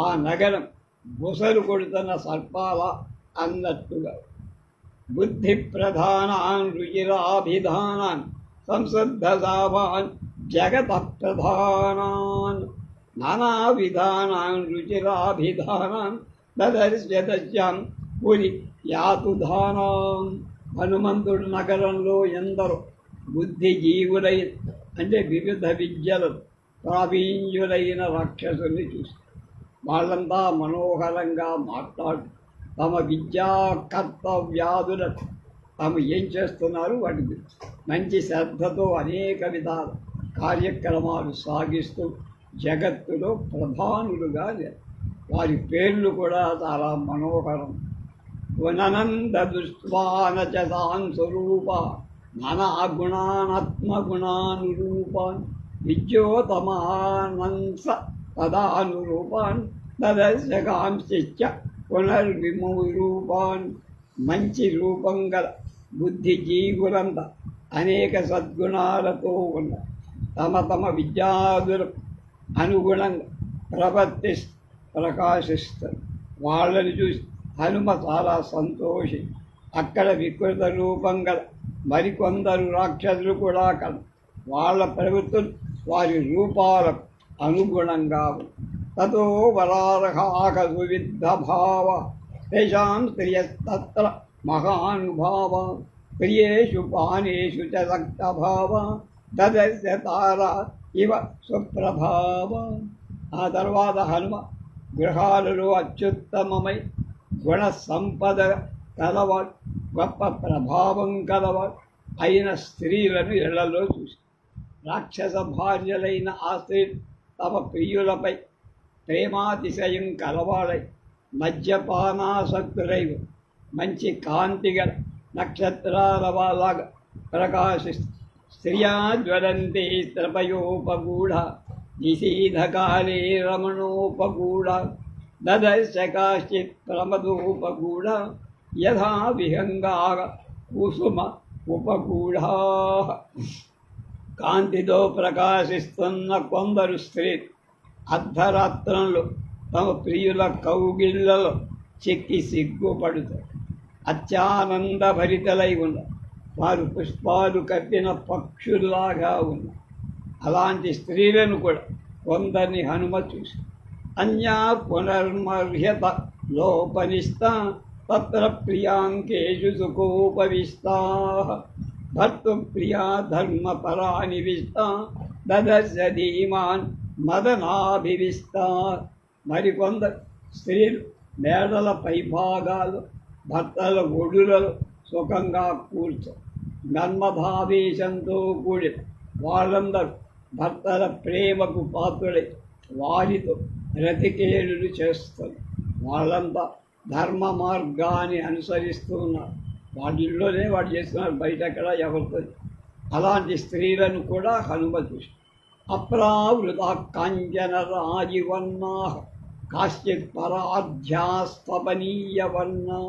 A: ఆ నగరం బుసలు కొడుతున్న సర్పాల అన్నట్టుగా. బుద్ధి ప్రధానాన్ రుచిరాభిధానాన్ సంశుద్ధసావాన్ జగత ప్రధానాన్ నానావిధానాన్ రుచిరాభిధానాన్ దదర్శదశ్యాం పురి యాతుధానాం. హనుమంతుడు నగరంలో ఎందరో బుద్ధిజీవులైన అంటే వివిధ విద్యలు ప్రావీణ్యులైన రాక్షసుల్ని చూసి వాళ్ళంతా మనోహరంగా మాట్లాడు తమ విద్యా కర్తవ్యాదులకు తాము ఏం చేస్తున్నారు వాటి మంచి శ్రద్ధతో అనేక విధాల కార్యక్రమాలు సాగిస్తూ జగత్తులో ప్రధానులుగా వారి పేర్లు కూడా చాలా మనోహరం. గుణనంద దృష్ట్వాన చ తాన్ స్వరూప నానా గుణానాత్మగుణానురూపాన్ విద్యోతమానంస తదానురూపాన్ దదర్శకాంశ్చ పునర్విమూరూపాన్. మంచి రూపం గల బుద్ధిజీవులంతా అనేక సద్గుణాలతో ఉన్న తమ తమ విద్యార్థులకు అనుగుణంగా ప్రకాశిస్తారు. వాళ్ళని చూసి హనుమ చాలా సంతోషి. అక్కడ వికృత రూపం గల మరికొందరు రాక్షసులు కూడా కల వాళ్ళ ప్రవృత్తులు వారి రూపాలకు అనుగుణంగా తతో వరార్హాక సువిద్ధ భావ తేషాం స్త్రియస్తత్ర మహానుభావ ప్రియేషు పానేషు చ రక్తభావ దదర్శ తార ఇవ సుప్రభావ. ఆ తర్వాత హనుమ గృహాలలో అత్యుత్తమమై గుణ సంపద కలవాడు, గొప్ప ప్రభావం కలవాడు అయిన స్త్రీలను ఇళ్లలో చూసి రాక్షస భార్యలైన ఆ స్త్రీలు తమ ప్రియులపై ప్రేమాతిశయం కలవాడై మద్యపానాసక్తులై మంచి కాంతిగల నక్షత్రాల వాళ్ళగా ప్రకాశిస్తూ స్త్రియా జ్వలంతే త్రపయోపగూఢ నిశీధకాలే రమణోపగూఢ దదర్శకాశ్చిత్ ప్రమదోపగూఢ యథా విహంగా కుసుమ ఉపగూఢా. కాంతితో ప్రకాశిస్తున్న కొందరు స్త్రీలు అర్ధరాత్రంలో తమ ప్రియుల కౌగిళ్లలో చెక్కి సిగ్గుపడుతారు. అత్యానందభరితలై ఉన్న వారు పుష్పాలు కప్పిన పక్షుల్లాగా ఉన్న అలాంటి స్త్రీలను కూడా కొందరిని హనుమ చూసి అన్యా పునర్మర్హ్యత లోపనిస్త తత్ర ప్రియాంకేషు సుఖోపవిష్టాః భర్తృప్రియా ధర్మపరానివిష్టా దదర్శ ధీమాన్ మదనాభివిష్టా. మరికొందరు స్త్రీలు మేడల పైభాగాలు భర్తల ఒడులలో సుఖంగా కూర్చో నర్మభావేశంతో కూడి వాళ్ళందరూ భర్తల ప్రేమకు పాత్రులై వారితో రతికేలులు చేస్తారు. వాళ్ళంతా ధర్మ మార్గాన్ని అనుసరిస్తున్నారు. వాటిల్లోనే వాడు చేస్తున్నారు, బయట ఎక్కడ ఎవరితో. అలాంటి స్త్రీలను కూడా హనుమ చూసి అప్రావృత కాంచన రాజివర్ణా కాశ్చిత్ పరాధ్యాస్తపనీయవర్ణా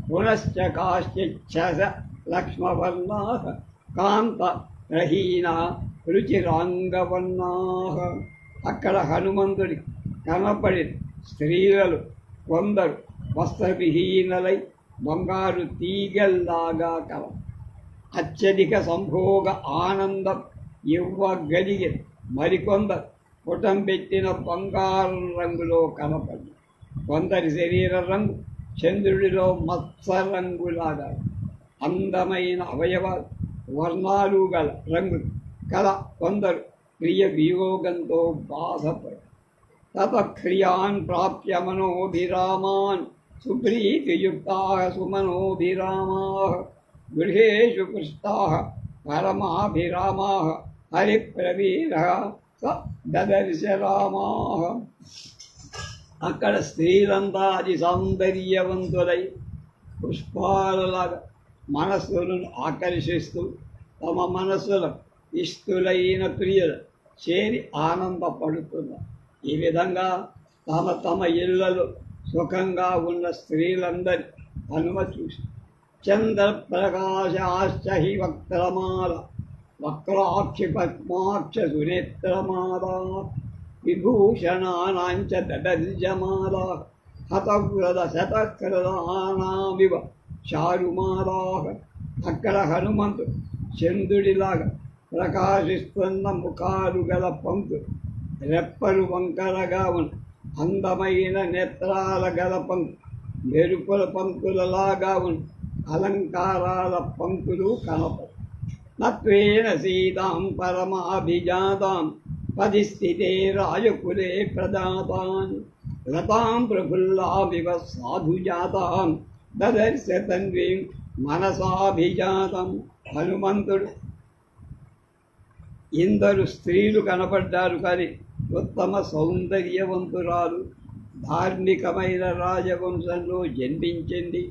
A: పునశ్చ కాశ్చిచ్చ లక్ష్మవర్ణా కాంతరహీన రుచిరాంగవర్ణా. అక్కడ హనుమంతుడి కనపడిన స్త్రీలలో కొందరు వస్త్రవిహీనలై బంగారు తీగల్లాగా కల అత్యధిక సంభోగ ఆనందం ఇవ్వగలిగే మరికొందరు పుటం పెట్టిన బంగారు రంగులో కనపడి కొందరి శరీర రంగు చంద్రుడిలో మత్స రంగులాగా అందమైన అవయవాలు వర్ణాలు గల రంగులు కల కొందరు ప్రియ వియోగంతో బాధపడి తత్క్రియాన్ ప్రాప్య మనోభిరామాన్ సుప్రీతియుక్తాః సుమనోభిరామాః గృహేషు పృష్టాః పరమాభిరామాః హరిప్రవీరः స దదర్శ రామాః. అక్కడ స్త్రీలంతా అతి సౌందర్యవంతులై పుష్పాలలాగా మనస్సులను ఆకర్షిస్తూ తమ మనస్సులకు ఇష్టులైన ప్రియులు చేరి ఆనందపడుతున్నారు. ఈ విధంగా తమ తమ ఇళ్లలో సుఖంగా ఉన్న స్త్రీలందరి హనుమ చూసి చంద్రప్రకాశాశ్చ హి వక్రమాల వక్రాక్షి పద్మాక్ష సునేత్రమాల విభూషణానాంచ దదర్జమాల హతవ్రత శతకృతానామివ చారుమాలా. అక్కడ హనుమంతుడు చంద్రుడిలాగా ప్రకాశిస్తున్న ముఖాలు గల పంక్తులు, రెప్పలు వంకరగా ఉన్న అందమైన నేత్రాల గల పంక్తులు, మెరుపుల పంక్తులలాగా ఉన్న అలంకారాల పంక్తులు కనపడు. నత్వేన సీతాం పరమాభిజాతాం పరిస్థితే రాజకులే ప్రజాతాన్ లతాం ప్రఫుల్లామివ సాధుజాతాం దదర్శ తన్వీం మనసాభిజాతం. హనుమంతుడు ఇందరు స్త్రీలు కనపడ్డారు, కానీ ఉత్తమ సౌందర్యవంతురాలు ధార్మికమైన రాజవంశంలో జన్మించింది.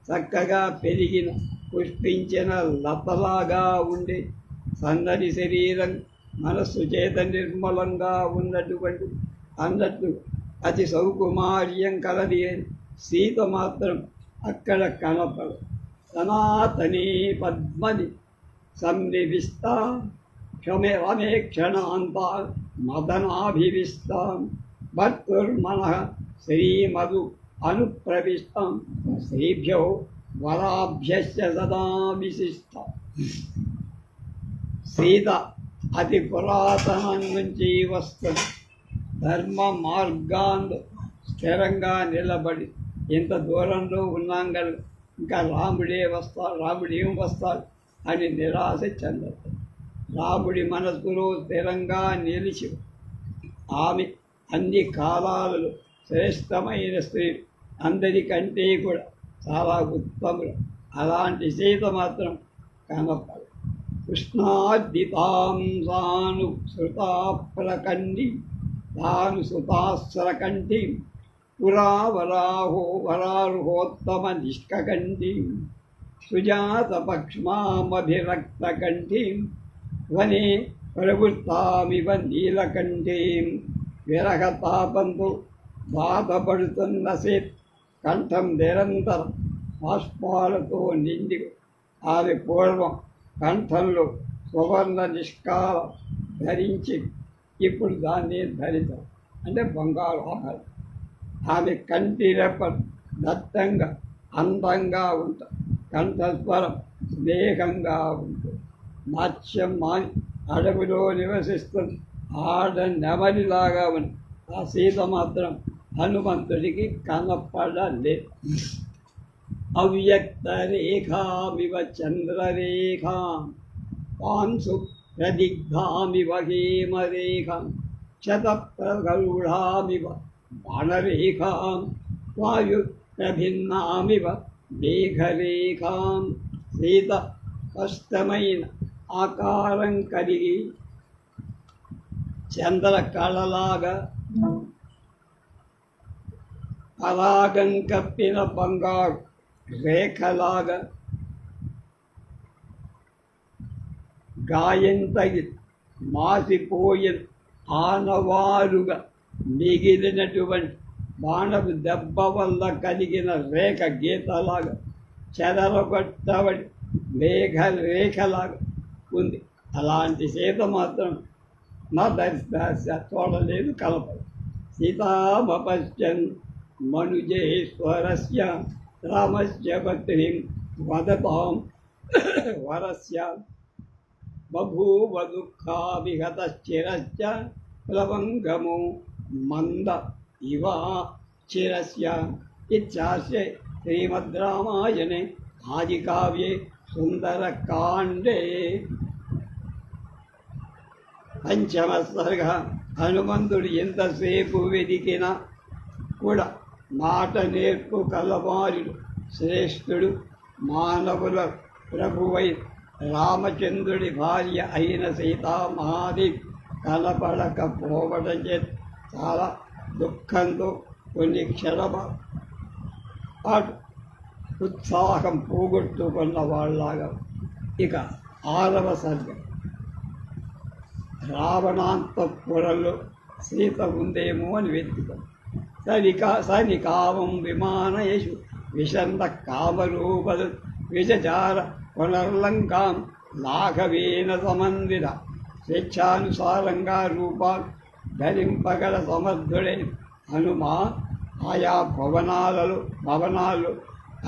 A: చక్కగా పెరిగిన పుష్పించిన లతలాగా ఉండి సన్నని శరీరం, మనస్సు చేత నిర్మలంగా ఉన్నటువంటి అన్నట్టు అతి సౌకుమార్యం కలది సీత మాత్రం అక్కడ కనపడ. సనాతనీ పద్మని సన్నివిస్తా రమేక్షణాంత మదనాభివిస్తాం భర్తుర్మనః శ్రీమధు అనుప్రవిష్టాం శ్రీభ్యో వరాభ్యశ్చ సదా విశిష్ట. సీత అతి పురాతనం నుంచి వస్తుంది. ధర్మ మార్గాన్ని స్థిరంగా నిలబడి ఇంత దూరంలో ఉన్నాం కదా, ఇంకా రాముడే వస్తాడు, రాముడేం వస్తాడు అని నిరాశ చెందదు. రాముడి మనస్సులో స్థిరంగా నిలిచి ఆమె అన్ని కాలాలలో శ్రేష్టమైన స్త్రీ, అందరికంటే కూడా చాలా ఉత్తములు. అలాంటి సీత మాత్రం కనపడు. కృష్ణాద్దితాం సాను శృతాప్రకండి తాను సుతాస్రకంఠి పురావరాహో వరారుహోత్తమ నిష్కంఠి సుజాతపక్ష్మామభిరక్తకంఠి వనే ప్రవృత్తామివ నీలకంఠీం. విరహతాపంతో బాధపడుతున్న సీత కంఠం నిరంతరం బాష్పాలతో నిండి ఆమె పూర్వం కంఠంలో సువర్ణ నిష్కాలం ధరించి ఇప్పుడు దాన్ని ధరితాం, అంటే బంగారు ఆభరణం. ఆమె కంటి రెప్పలు దట్టంగా అందంగా ఉంటాయి, కంఠస్వరం స్నేహంగా ఉంటుంది. నాట్యం మాని అడవిలో నివసిస్తుంది ఆడ నెమలిలాగా ఉంది. ఆ సీత మాత్రం హనుమంతుడికి కనపడలేదు. అవ్యక్తరేఖామివ చంద్రరేఖాం పాంసు ప్రదిగ్ధామివ హేమరేఖాం శతప్రగరుఢామివ బాణరేఖాం వాయుప్రభిన్నామివ మేఘరేఖాం సీత స్పష్టమైన ఆకారం కలిగి చంద్ర కళలాగా పరాగం కప్పిన బంగారు రేఖలాగా గాయంతగి మాసిపోయిన ఆనవారుగా మిగిలినటువంటి బాణపు దెబ్బ వల్ల కలిగిన రేఖ గీతలాగా చెదరగొట్టబడి మేఘ రేఖలాగా ఉంది. అలాంటి సీత మాత్రం నా చూడలేదు, కలపదు. సీతామపశ్యన్ మనుజేశ్వరస్య రామస్య పత్నిం వదతాం వరస్య బభూవ దుఃఖావిహతశ్చిరశ్చ ప్లవంగము మంద ఇవ చిరస్య. ఇత్యాస్యే శ్రీమద్ రామాయణే ఆదికావ్యే సుందరకాండే పంచమ సర్గ. హనుమంతుడు ఎంతసేపు వెదికినా కూడా మాట నేర్పు కలవారుడు శ్రేష్ఠుడు. మానవుల ప్రభువై రామచంద్రుడి భార్య అయిన సీతామహాదేవి కనపడకపోవడం చేత చాలా దుఃఖంతో కొన్ని క్షణమ పాటు ఉత్సాహం పోగొట్టుకున్న వాళ్ళలాగా. ఇక 6వ సర్గ. రావణాంతఃపురంలో సీత ఉందేమో అని వెతుకుతాం. సనికావం విమానయశు విషంద కామరూపలు విజచార పునర్లంకాం లాఘవేన సమన్విత. స్వేచ్ఛానుసారంగా రూపాలు ధరింపగల సమర్థుడే హనుమా ఆయా భవనాలు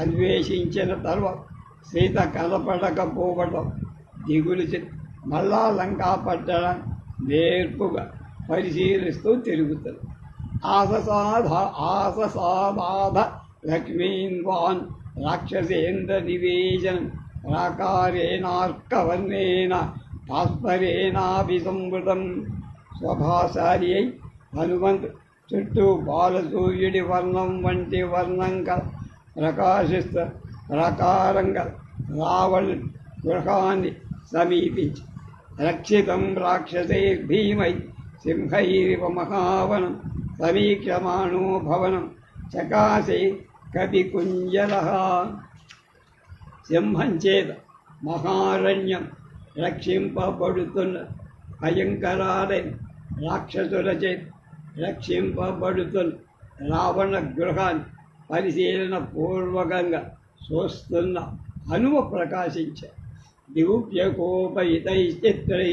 A: అన్వేషించిన తర్వాత సీత కనపడకపోవటం దిగులు మళ్ళా లంకా పట్టడం నేర్పుగా పరిశీలిస్తూ తిరుగుతుంది. ఆససాబాధ లక్ష్మీన్వాన్ రాక్షసేంద్ర నివేశనం ప్రాకారేణార్కవర్ణేన భాస్కరేణాభిసంవృతం. స్వభాశాలి అయి హనుమంతు చుట్టూ బాలసూర్యుడి వర్ణం వంటి వర్ణంగా ప్రకారంగా రావణుడి గృహాన్ని సమీపించి రక్షితం రాక్షసైర్భీమై సింహైరివ మహావనం సమీక్షమాణో భవనం చకాసే కవికుంజల. సింహం చేత మహారణ్యం రక్షింపబడుతున్న భయంకరాలైన రాక్షసుల చేత రక్షింపబడుతున్న రావణ గృహాన్ని పరిశీలన పూర్వకంగా చూస్తున్న హనుమ ప్రకాశించారు. దివ్యకోపయితైశ్చిత్రై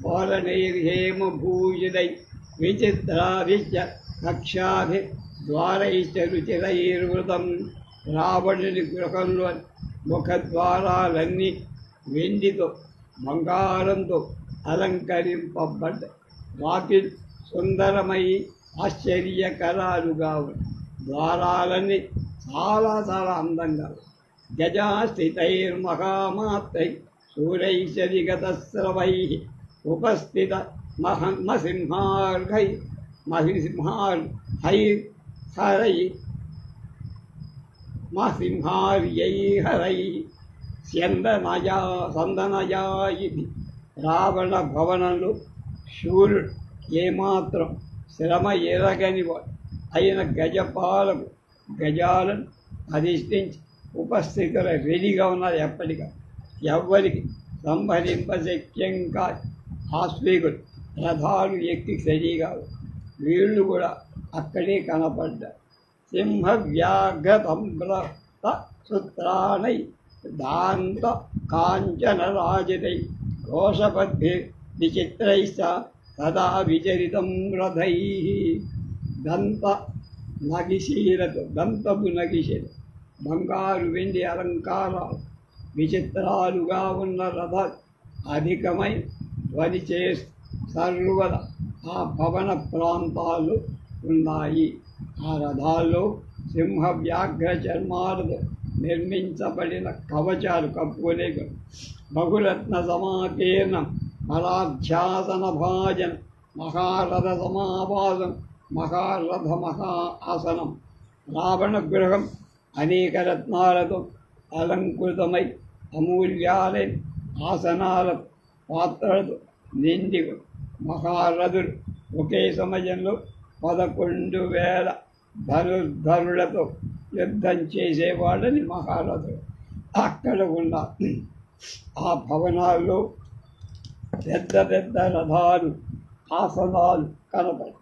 A: వారణైర్హేమభూషితై విచిత్రాభిశ్చ కక్షాభిద్వారైశ్చ రుచిరైర్వృతం. రావణుని గృహంలో ముఖద్వారాలన్నీ వెండితో బంగారంతో అలంకరింపబడ్డాయి. వాకిలి సుందరమై ఆశ్చర్యకరాలుగా ఉన్నాయి. ద్వారాలన్నీ చాలా అందంగా. గజాస్థితైర్మహామాత్రై శూరైశ్చరిగతస్రవై ఉపస్థిత మసింహార్ఘై మసింహార్యైహరై సందనయాయిది. రావణ భవనంలో శూరుడు ఏమాత్రం శ్రమ ఎరగని అయిన గజపాలకు గజాలను అధిష్ఠించి ఉపస్థితులు రెడీగా ఉన్నారు. ఎప్పటిగా ఎవ్వరికి సంహరింపశక్యం కాదు. ఆశ్వేకుడు రథాలు ఎక్కి సరిగా వీళ్ళు కూడా అక్కడే కనపడ్డారు. సింహ వ్యాఘ్రతంబ్రత సూత్రాణై దాంత కాంచన రాజితై ఘోషపద్భి విచిత్రైశ్చ సదా విచరితం రథై. దంతపు నగిశీల బంగారు వెండి అలంకారాలు విచిత్రాలుగా ఉన్న రథ అధికమై ధ్వని చేస్తూ సర్వద ఆ భవన ప్రాంతాలు ఉన్నాయి. ఆ రథాల్లో సింహ వ్యాఘ్ర చర్మాలతో నిర్మించబడిన కవచాలు కప్పుకునే బహురత్న సమాకీర్ణం మలాధ్యాసన భాజన మహారథ సమావాసం మహారథ మహా ఆసనం రావణ గృహం అనేక రత్నాలతో అలంకృతమై అమూల్యాలైన ఆసనాల పాత్రలతో నిండి మహారథుడు ఒకే సమయంలో 11,000 ధనుర్ధరులతో యుద్ధం చేసేవాడని మహారథుడు. అక్కడ ఉన్న ఆ భవనాల్లో పెద్ద పెద్ద రథాలు ఆసనాలు కనపడి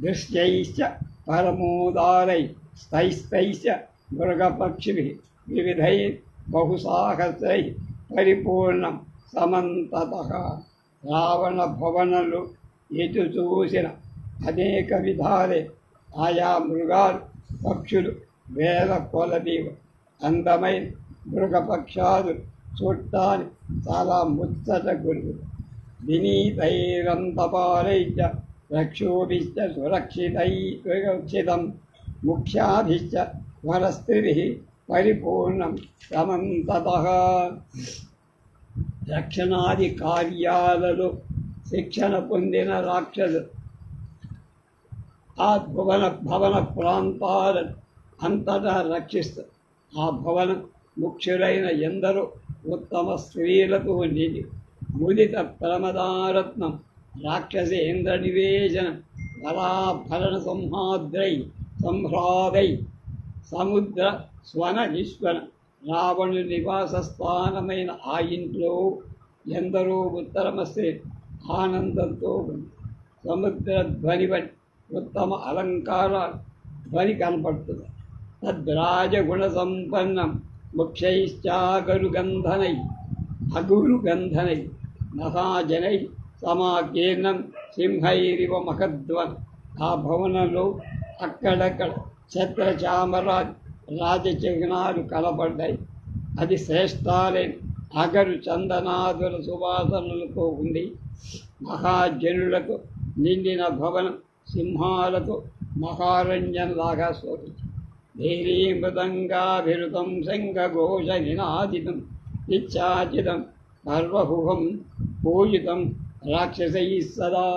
A: దృశ్యైశ్చ పరమోదారై స్థైశ్చ మృగపక్షిభిः వివిధై బహుసాహస్రై పరిపూర్ణం సమంతతః. రావణ భవనంలో ఎటు చూసిన అనేక విధాలే ఆయా మృగాలు పక్షులు వేల కొలది అందమైన మృగపక్షాలు చూడటానికి చాలా ముచ్చట గురువు. వినీతైరంతపాలైశ్చ రక్షోభిశ్చ సురక్షితం ముఖ్యాభిశ్చ వరస్త్రిభిः పరిపూర్ణం సమంతతః. రక్షణాది కార్యాలలో శిక్షణ పొందిన రాక్షసులు ఆ భవన ప్రాంతాలను అంతటా రక్షిస్తారు. ఆ భవనం ముఖ్యులైన ఎందరో ఉత్తమ స్త్రీలతో నిండి ముదిత ప్రమదారత్నం రాక్షసేంద్ర నివేశనం వరాభరణ సంహ్రాదై సముద్ర స్వన నిస్వన రావణు నివాస స్థానమైన ఆ ఇంట్లో ఎందరో ఉత్తరమస్తే ఆనందంతో ఉంది. సముద్ర ధ్వని వంటి ఉత్తమ అలంకారాలు ధ్వని కనపడుతుంది. తద్రాజగుణ సంపన్నం ముఖ్యైశ్చాగరుగంధనై అగురుగంధనై మహాజనై సమాకీర్ణం సింహైరివ మఖధ్వన్. ఆ భవనంలో అక్కడక్కడ ఛత్రచామరాజ్ రాజచిహ్నాలు కనపడ్డాయి. అది శ్రేష్టాలైన అగరు చందనాదుల సువాసనలతో ఉంది. మహాజనులతో నిండిన భవనం సింహాలతో మహారణ్యంలాగా శోభించింది. ధీరీ మృదంగాభిరుతం శంఖఘోష నినాదితం నిచ్చాచితం సర్వహుహం పూజితం రాక్షసై సదా.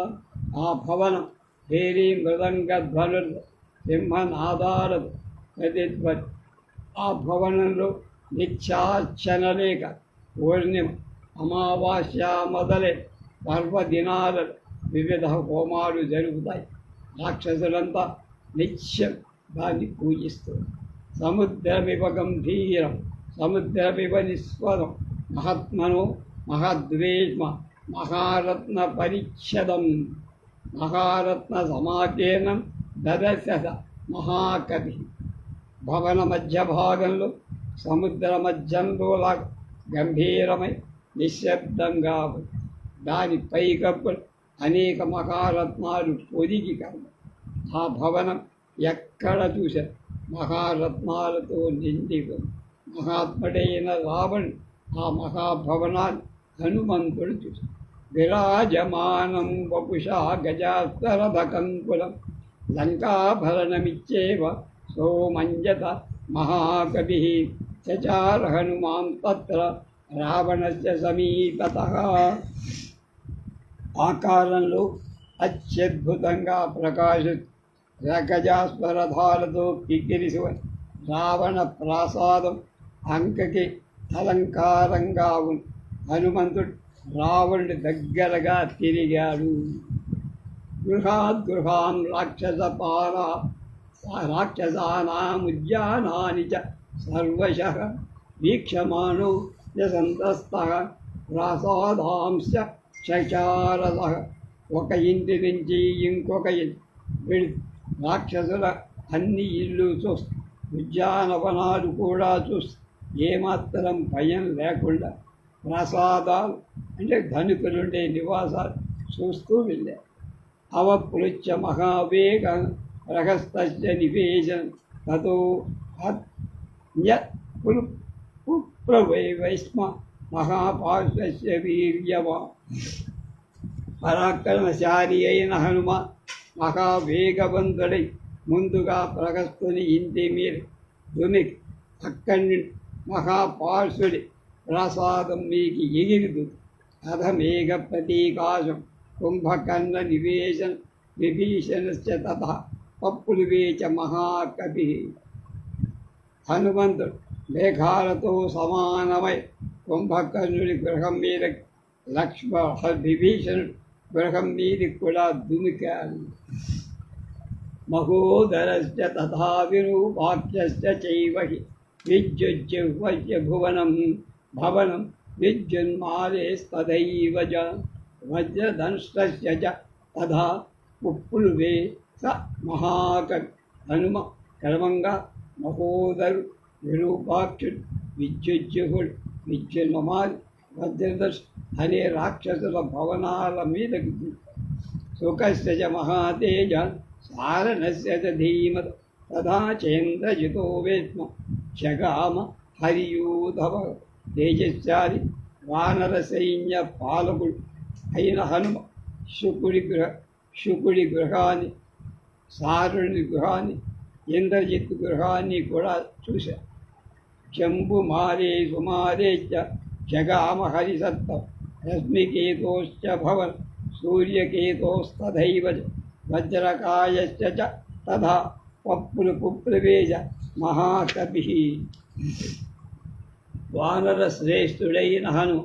A: ఆ భవనం ధీరీ మృదంగ ధ్వనులు సింహనాదాలతో ప్రతిధ్వని. ఆ భవనంలో నిత్యార్చనలేక పూర్ణిమ అమావాస్య మొదలై పర్వదినాలలో వివిధ హోమాలు జరుగుతాయి. రాక్షసులంతా నిత్యం దాన్ని పూజిస్తారు. సముద్రమివ గంభీరం సముద్రమివ నిస్వరం మహాత్మనో మహద్వేష్మ మహారత్న పరిచ్ఛదం మహారత్న సమాకీర్ణం దదశ మహాకవి. భవన మధ్య భాగంలో సముద్ర మధ్యంలో గంభీరమై నిశ్శబ్దంగా ఉంది. దాని పైకప్పులు అనేక మహారత్నాలు పొదిగి కర్మ. ఆ భవనం ఎక్కడ చూశారు మహారత్నాలతో నిండి ఉంది. మహాత్ముడైన రావణుడు ఆ మహాభవనాన్ని హనుమంతుడు చూశాడు. విరాజమానం వపుషా గజాస్తరధకంకులం లంకాభరణమిచ్చేవ సోమంజత మహాకవి. చచార హనుమాన్ తత్ర రావణస్య సమీపతః. ఆకారంలో అత్యద్భుతంగా గజాస్వరథాలతో కిక్కిరిసి రావణ ప్రాసాదం అంకకి అలంకారంగా ఉంది. హనుమంతుడు రావణుడి దగ్గరగా తిరిగాడు. గృహాన్ రాక్షసానాముద్యానాని చ సర్వశః వీక్షమాణో యసంతస్తః ప్రాసాదాంశ చచారసః. ఒక ఇంటి నుంచి ఇంకొక ఇంటి రాక్షసుల అన్ని ఇళ్ళు చూస్తూ ఉద్యానవనాలు కూడా చూస్తూ ఏమాత్రం భయం లేకుండా ప్రసాదాలు అంటే ధనికులుండే నివాసాలు చూస్తూ వెళ్ళారు. అవపృచ్ఛ మహావేగ ప్రహస్తస్య నివేశం తతో పుప్రవైస్మ మహాపార్శ్వస్య వీర్యవా. పరాక్రమశాలి అయిన హనుమ మహావేగవంతుడై ముందుగా ప్రహస్తుని ఇంటి మీరు దునికి అక్కడి నుండి మహాపార్శ్వుడి ప్రసాదం మీకు ఎగిరిదు అధమేఘ ప్రతీకాశం కుంభకర్ణ నివేశన విభీషణశ్చ తథా పప్పులువేచ మహాకవి. హనుమంతుడు మేఘాలతో సమానమై కుంభకర్ణుడి గృహం మీద విభీషణుడు గృహం మీది కూడా దుమికాడు. మహోదరశ్చ తథా విరూపాక్షశ్చ చైవ హి విద్యుజ్జిహ్వస్య భవనం విద్యున్మాలేస్తదైవ చ వజ్రదంష్టస్య చ తథా పుప్పులువే స మహాకవి. హనుమ క్రమంగా మహోదరు, విరూపాక్షుడు, విద్యుజ్జిహుడు, విద్యున్మాలి, వజ్రదశ అనే రాక్షసుల భవనాల మీదకి సుఖస్య చ మహాతేజ సారణస్య చ ధీమత తథా చేంద్రజితో వేత్మ జగామ హరియూధవ. తేజస్శాలి వానర సైన్య పాలకుడు అయిన హనుమ శుకుడి గృహాన్ని, సారుని గృహాన్ని, ఇంద్రజిత్ గృహాన్ని కూడా చూశారు. జంబుమారే సుమారే చ జగామ హరిసత్త రశ్మికేతోశ్చ భవన్ సూర్యకేతోస్తథైవ వజ్రకాయశ్చ చ తథా పుప్లవేజ మహాకవి. వానర శ్రేష్ఠుడైన హను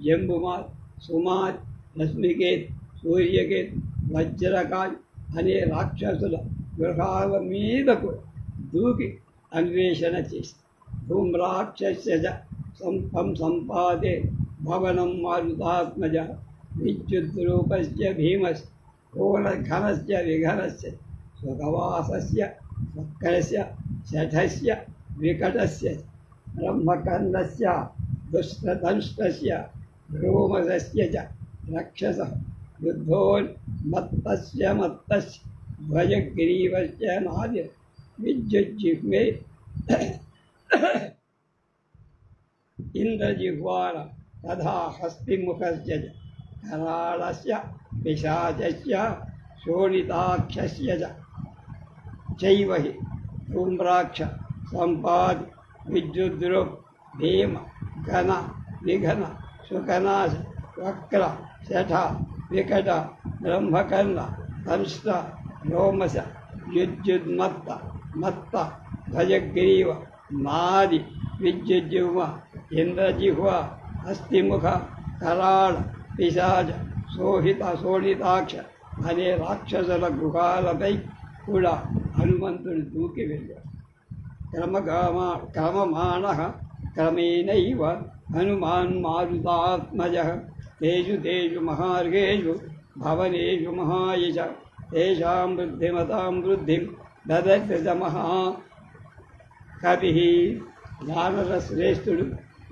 A: జంబుమార్, సుమార్, రశ్మికేత్, సూర్యకేత్, వజ్రకాయ్ అనే రాక్షసుల గృహాల మీదకు దూకి అన్వేషణ చేసి ధూమ్రాక్షస్య సంపాదే భవనం మారుతాత్మజ విద్యుద్రూపస్య భీమస్ కోణఘనస్య విఘనస్య సుఖవాసస్య వక్రస్య శఠస్య వికటస్య బ్రహ్మకర్ణస్య దుష్టదంష్టస్య భ్రూమసస్య చ రక్షసః యుద్ధోన్మత్తస్య మత్తస్య ధ్వజగ్రీవస్య నాది విద్యుజ్జిహ్మే ఇంద్రజిహ్వాన తథా హస్తిముఖస్య కరాళస్య పిశాచస్య శోణితాక్షస్య చైవ హి ధూమ్రాక్ష సంపాది విద్యుద్రు భీమ ఘన నిఘన సుఖనాశ వక్ర శఠ వికట బ్రహ్మకర్ణ దంష్ట రోమస యుజ్యుద్మత్త మత్త భజగ్రీవ నాది విద్యుజ్జిహ్వ ఇంద్రజిహ్వ హస్తిముఖ కరాళ పిశాచ శోణితాక్ష అనే రాక్షసుల గృహాలపై కూడా హనుమంతుడు దూకి వెళ్ళాడు. క్రమేణైవ హనుమాన్ మారుతాత్మజ తేజు మహార్గేషు భవనేషు మహాయశ తేషాం వృద్ధిమతాం వృద్ధిం దదర్శ మహాకవి. వానర శ్రేష్ఠుడు,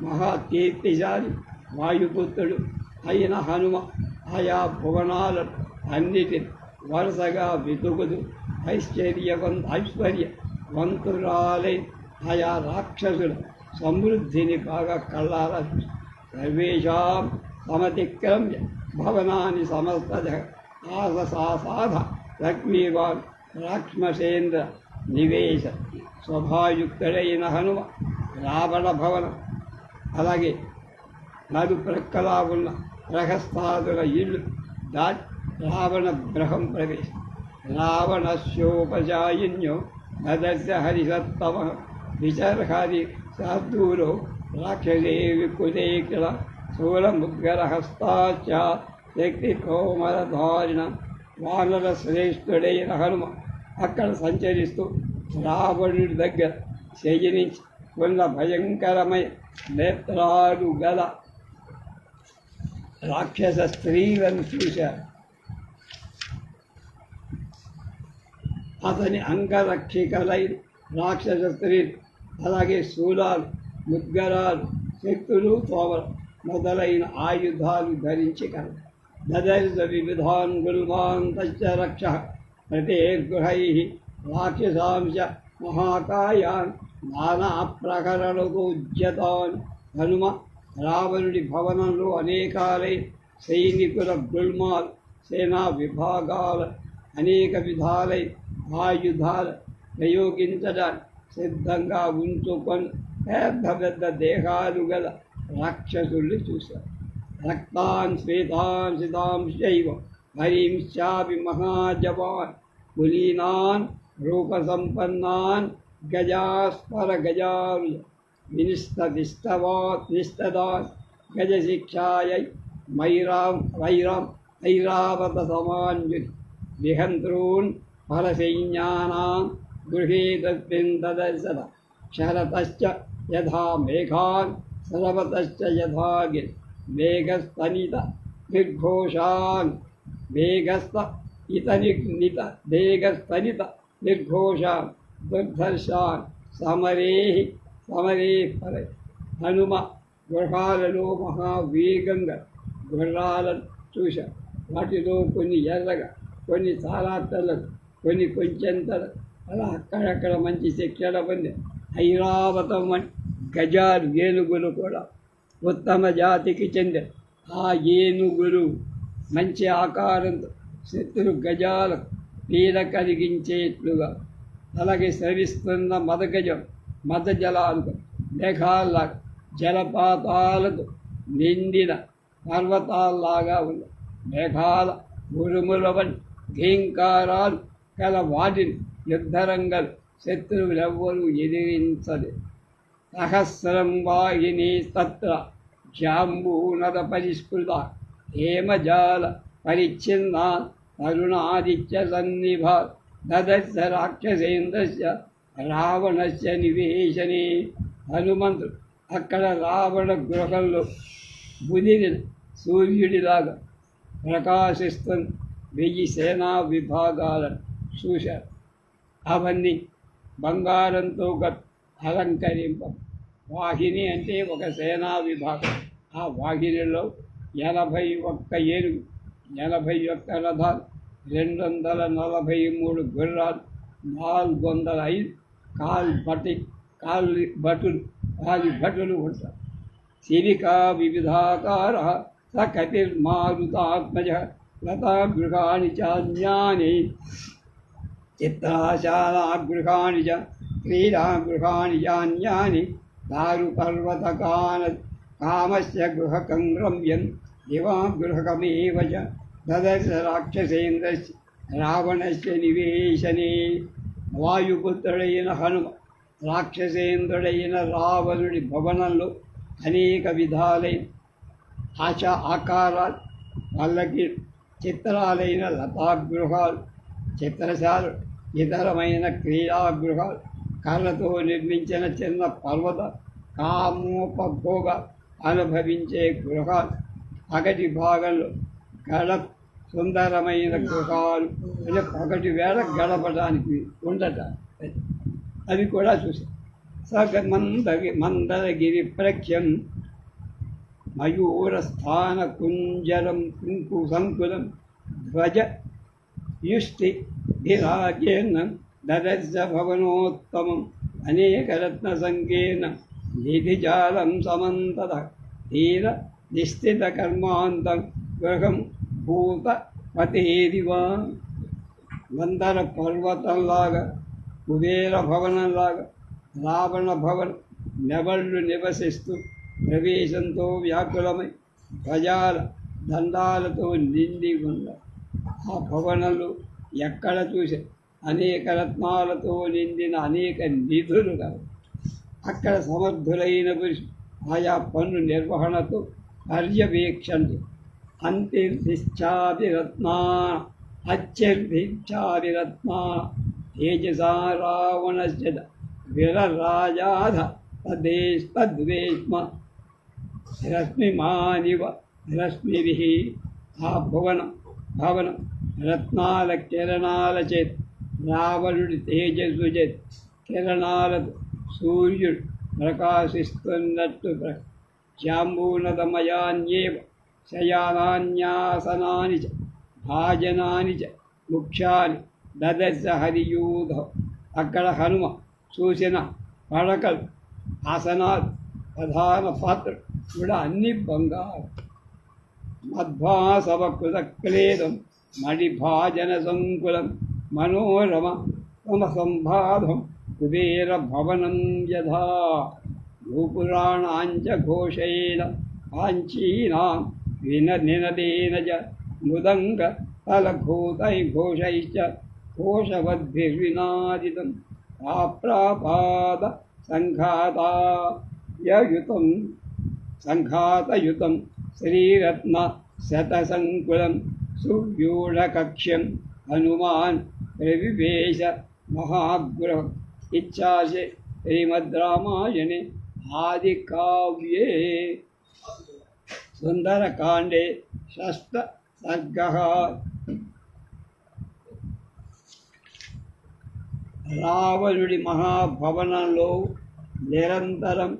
A: మహాకీర్తిశాలి, వాయుపుత్రుడు అయిన హనుమ ఆయా భువనాలను అన్నిటిని వరుసగా వెతుకుతూ ఐశ్వర్యవంతురాలై ఆయా రాక్షసుల సమృద్ధిని బాగా కళ్ళారా సర్వేషాం సమతిక్రమ్య భవనాన్ని సమస్తజ ఆససాసాధ లక్ష్మీవాన్ రాక్ష్మసేంద్ర నివేశ. స్వభాయుక్తుడైన హనుమ రావణ భవనం, అలాగే నడు ప్రక్కలా ఉన్న గ్రహస్థాదుల ఇల్లు దాటి రావణ గృహం ప్రవేశం. రావణస్యోపజాయిన్యో నదర్శ హరిసత్తమ విచర్హరి శార్దూలో రాక్షసే వికులే కిల శూలముద్గరహస్తాచ శక్తి కోమరధారిణ. వానర శ్రేష్ఠుడైన హనుమ అక్కడ సంచరిస్తూ రావణుడి దగ్గర శయనించి ఉన్న భయంకరమైన నేత్రాలు గల రాక్షస స్త్రీలను చూశారు. అతని అంగరక్షికలైన రాక్షస స్త్రీలు, అలాగే శూలాలు, ముద్గరాలు, శక్తులు, తోమలు మొదలైన ఆయుధాలు ధరించి కలరు. దదర్శ వివిధాన్ గుల్మాన్ తచ్చ రక్ష ప్రతేర్గృహై రాక్షసాంశ మహాకాయాన్ నానా ప్రకరణోజ్యతాన్. హనుమ రావణుడి భవనంలో అనేకాలైన సైనికుల గుల్మాలు, సేనా విభాగాల అనేక విధాలై ఆయుధాలు ప్రయోగించడానికి సిద్ధంగా ఉంచుకొని పెద్ద పెద్ద దేహాలు గల రాక్షసుల్ని చూశారు. రక్తాన్ శ్వేతాన్ శితాంశైవ హరింశాపి మహాజవాన్ కులీనాన్ రూపసంపన్నాన్ గజాస్పర గజారు నిస్తదాన్ గజశిక్షాయై ఐరావత సమాంజుని విహంత్రూన్ ఫలసైన్యానాం గృహీతస్మిన్ దదర్శన శరతశ్చ యథా మేఘాన్ సరవతశ్చ యథా గిర్ మేఘస్తనిత నిర్ఘోషాన్ మేఘస్తనిత నిర్ఘోషాన్ దుర్ధర్షాన్ సమరే పర హనుమ గుర్రాలలో మహావేగంగా గుర్రాలను చూశారు. వాటిలో కొన్ని ఎర్రగా, కొన్ని చాలా తెల్లగా, కొన్ని కొంచెం తెల్ల, అలా అక్కడక్కడ మంచి శిక్షణ పొంది ఐరావతం అని గజాలు ఏనుగులు కూడా ఉత్తమ జాతికి చెందారు. ఆ ఏనుగులు మంచి ఆకారంతో శత్రు గజాలకు పీడ కలిగించేట్లుగా, అలాగే స్రవిస్తున్న మదగజం మద జలాలకు మేఘాల్లా జలపాతాలకు నిండిన పర్వతాల్లాగా ఉంది. మేఘాల ఉరుములవని ఘీంకారాలు కల వాటిని యుద్ధరంగలు శత్రువులెవ్వరూ ఎదిరించలేదు. సహస్రం వాహిని తత్ర జాంబూనద పరిష్కృత హేమజాల పరిచ్ఛిన్న తరుణాదిత్య సన్నిభా దదర్శ రాక్షసేంద్రస్య రావణస్య నివేశనే. హనుమంతుడు అక్కడ రావణ గృహంలో బుధిని సూర్యుడిలాగా ప్రకాశిస్తున్న 1000 సేనా విభాగాలను చూశారు. అవన్నీ బంగారంతో అలంకరింప. వాహిని అంటే ఒక సేనా విభాగం. ఆ వాహినిలో 81 ఏనుగు, 81 రథాలు, 243 గుర్రాలు, 405 భటులు ఉంటారు. శిలికా వివిధాకార స కపిర్మారుతాత్మజ లతాగృహాణి చాన్యాని చిత్రాశాలాగృహాణి చ క్రీడాగృహాణి చాన్యాని దారుపర్వతకాన కామస్య గృహకం రమ్యన్ దివాగృహకమేవ చ దదర్శ రాక్షసేంద్రస్య రావణస్య నివేశనే. వాయుపుత్రుడైన హనుమ రాక్షసేంద్రుడైన రావణుడి భవనంలో అనేక విధాలైన ఆకారాలు, వాళ్ళకి చిత్రాలైన లతాగృహాలు, చిత్రశాలు, ఇతరమైన క్రీడాగృహాలు, కళ్ళతో నిర్మించిన చిన్న పర్వత కామోపభోగ అనుభవించే గృహాలు, పగటి భాగంలో సుందరమైన గృహాలు, అంటే పగటి వేళ గడపడానికి ఉండట, అవి కూడా చూసాం. మందరగిరి ప్రఖ్యం మయూరస్థాన కుంజరం కుంకు సంకులం ధ్వజ యుష్టి విరాజేన దదర్శ భవనోత్తమం అనేకరత్న సంకేన నిధిజాలం సమంతత తీర నిశ్చిత కర్మాంతం గృహం భూత పతేరివా. మందర పర్వతంలాగా, కుబేర భవనంలాగా రావణ భవనం నెవళ్ళు నివసిస్తూ ప్రవేశంతో వ్యాకులమై ధ్వజాల దండాలతో నిండి ఉన్న ఆ భవనంలో ఎక్కడ చూసే అనేక రత్నాలతో నిండిన అనేక నిధులు కలవు. అక్కడ సమర్థులైన పురుషులు ఆయా పన్ను నిర్వహణతో పర్యవేక్షణలు అత్యర్భిక్షాభిరత్నా తేజసా రావణస్య విరరాజాధ తద్వేష్మ రశ్మిమానివ రశ్మిభిః. ఆ భవనం రత్నాల కిరణాల చేత, రావణుడి తేజస్సు చేత కిరణాలతో సూర్యుడు ప్రకాశిస్తున్నట్టు జాంబూనదమయాన్యేవ శయానాన్యాసనాని చ భాజనాని చ ముఖ్యాని దదర్శ హరియూధ. అక్కడ హనుమ చూసిన పడకలు, ఆసనాలు, ప్రధాన పాత్రలు కూడా అన్ని బంగారు. మధ్వాసవకృతక్లేదం మణిభాజన సంకులం మనోరమ సంబాధం కుబేరభవనం యథా భూపురాణాంచ ఘోషేణ కాంచీనాం నినదేన చ మృదంగ ఫలఘోతైఘోషైశ్చ ఘోషవద్భిర్వినాదితం ప్రాపాద సంఘాతయుతం శ్రీరత్న శతసంకులం సువ్యూఢకక్ష్యం హనుమాన్ ప్రవివేశ మహాగృహ ఇచ్చాసే శ్రీమద్రామాయణే ఆదికావ్యే సుందరకాండే షష్ఠ సర్గః. రావణుడి మహాభవనంలో నిరంతరం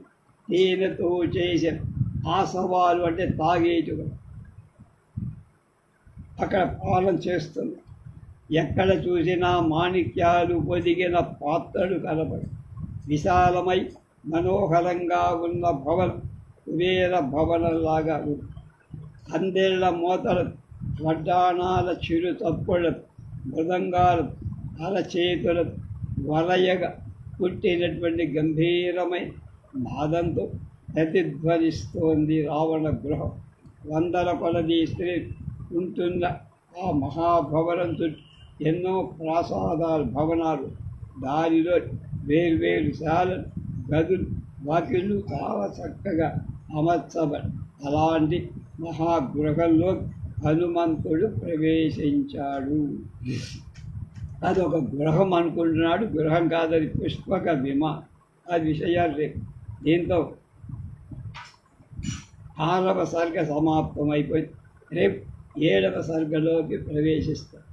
A: తేనెతో చేసే ఆసవాలు అంటే తాగేటు అక్కడ పాలన చేస్తుంది. ఎక్కడ చూసినా మాణిక్యాలు పొదిగిన పాత్రలు కనబడి విశాలమై మనోహరంగా ఉన్న భవనం కుబేర భవనంలాగా ఉంది. అందెళ్ల మోతలు, వడ్డాణాల చిరు తప్పులు, మృదంగాలు అరచేతులు వలయగా పుట్టినటువంటి గంభీరమైన నాదంతో ప్రతిధ్వనిస్తోంది రావణ గృహం. వందల కొలది స్త్రీ ఉంటున్న ఆ మహాభవనం చుట్టూ ఎన్నో భవనాలు, దారిలో వేర్వేరు శాలలు, గదులు, వాకిళ్ళు చాలా చక్కగా అమర్చబడి అలాంటి మహాగృహంలో హనుమంతుడు ప్రవేశించాడు. అదొక గృహం అనుకుంటున్నాడు, గృహం కాదని పుష్పక విమానం. అది విషయాలు రేపు. దీంతో 6వ సర్గ సమాప్తం అయిపోయింది. రేపు 7వ సర్గలోకి ప్రవేశిస్తాం.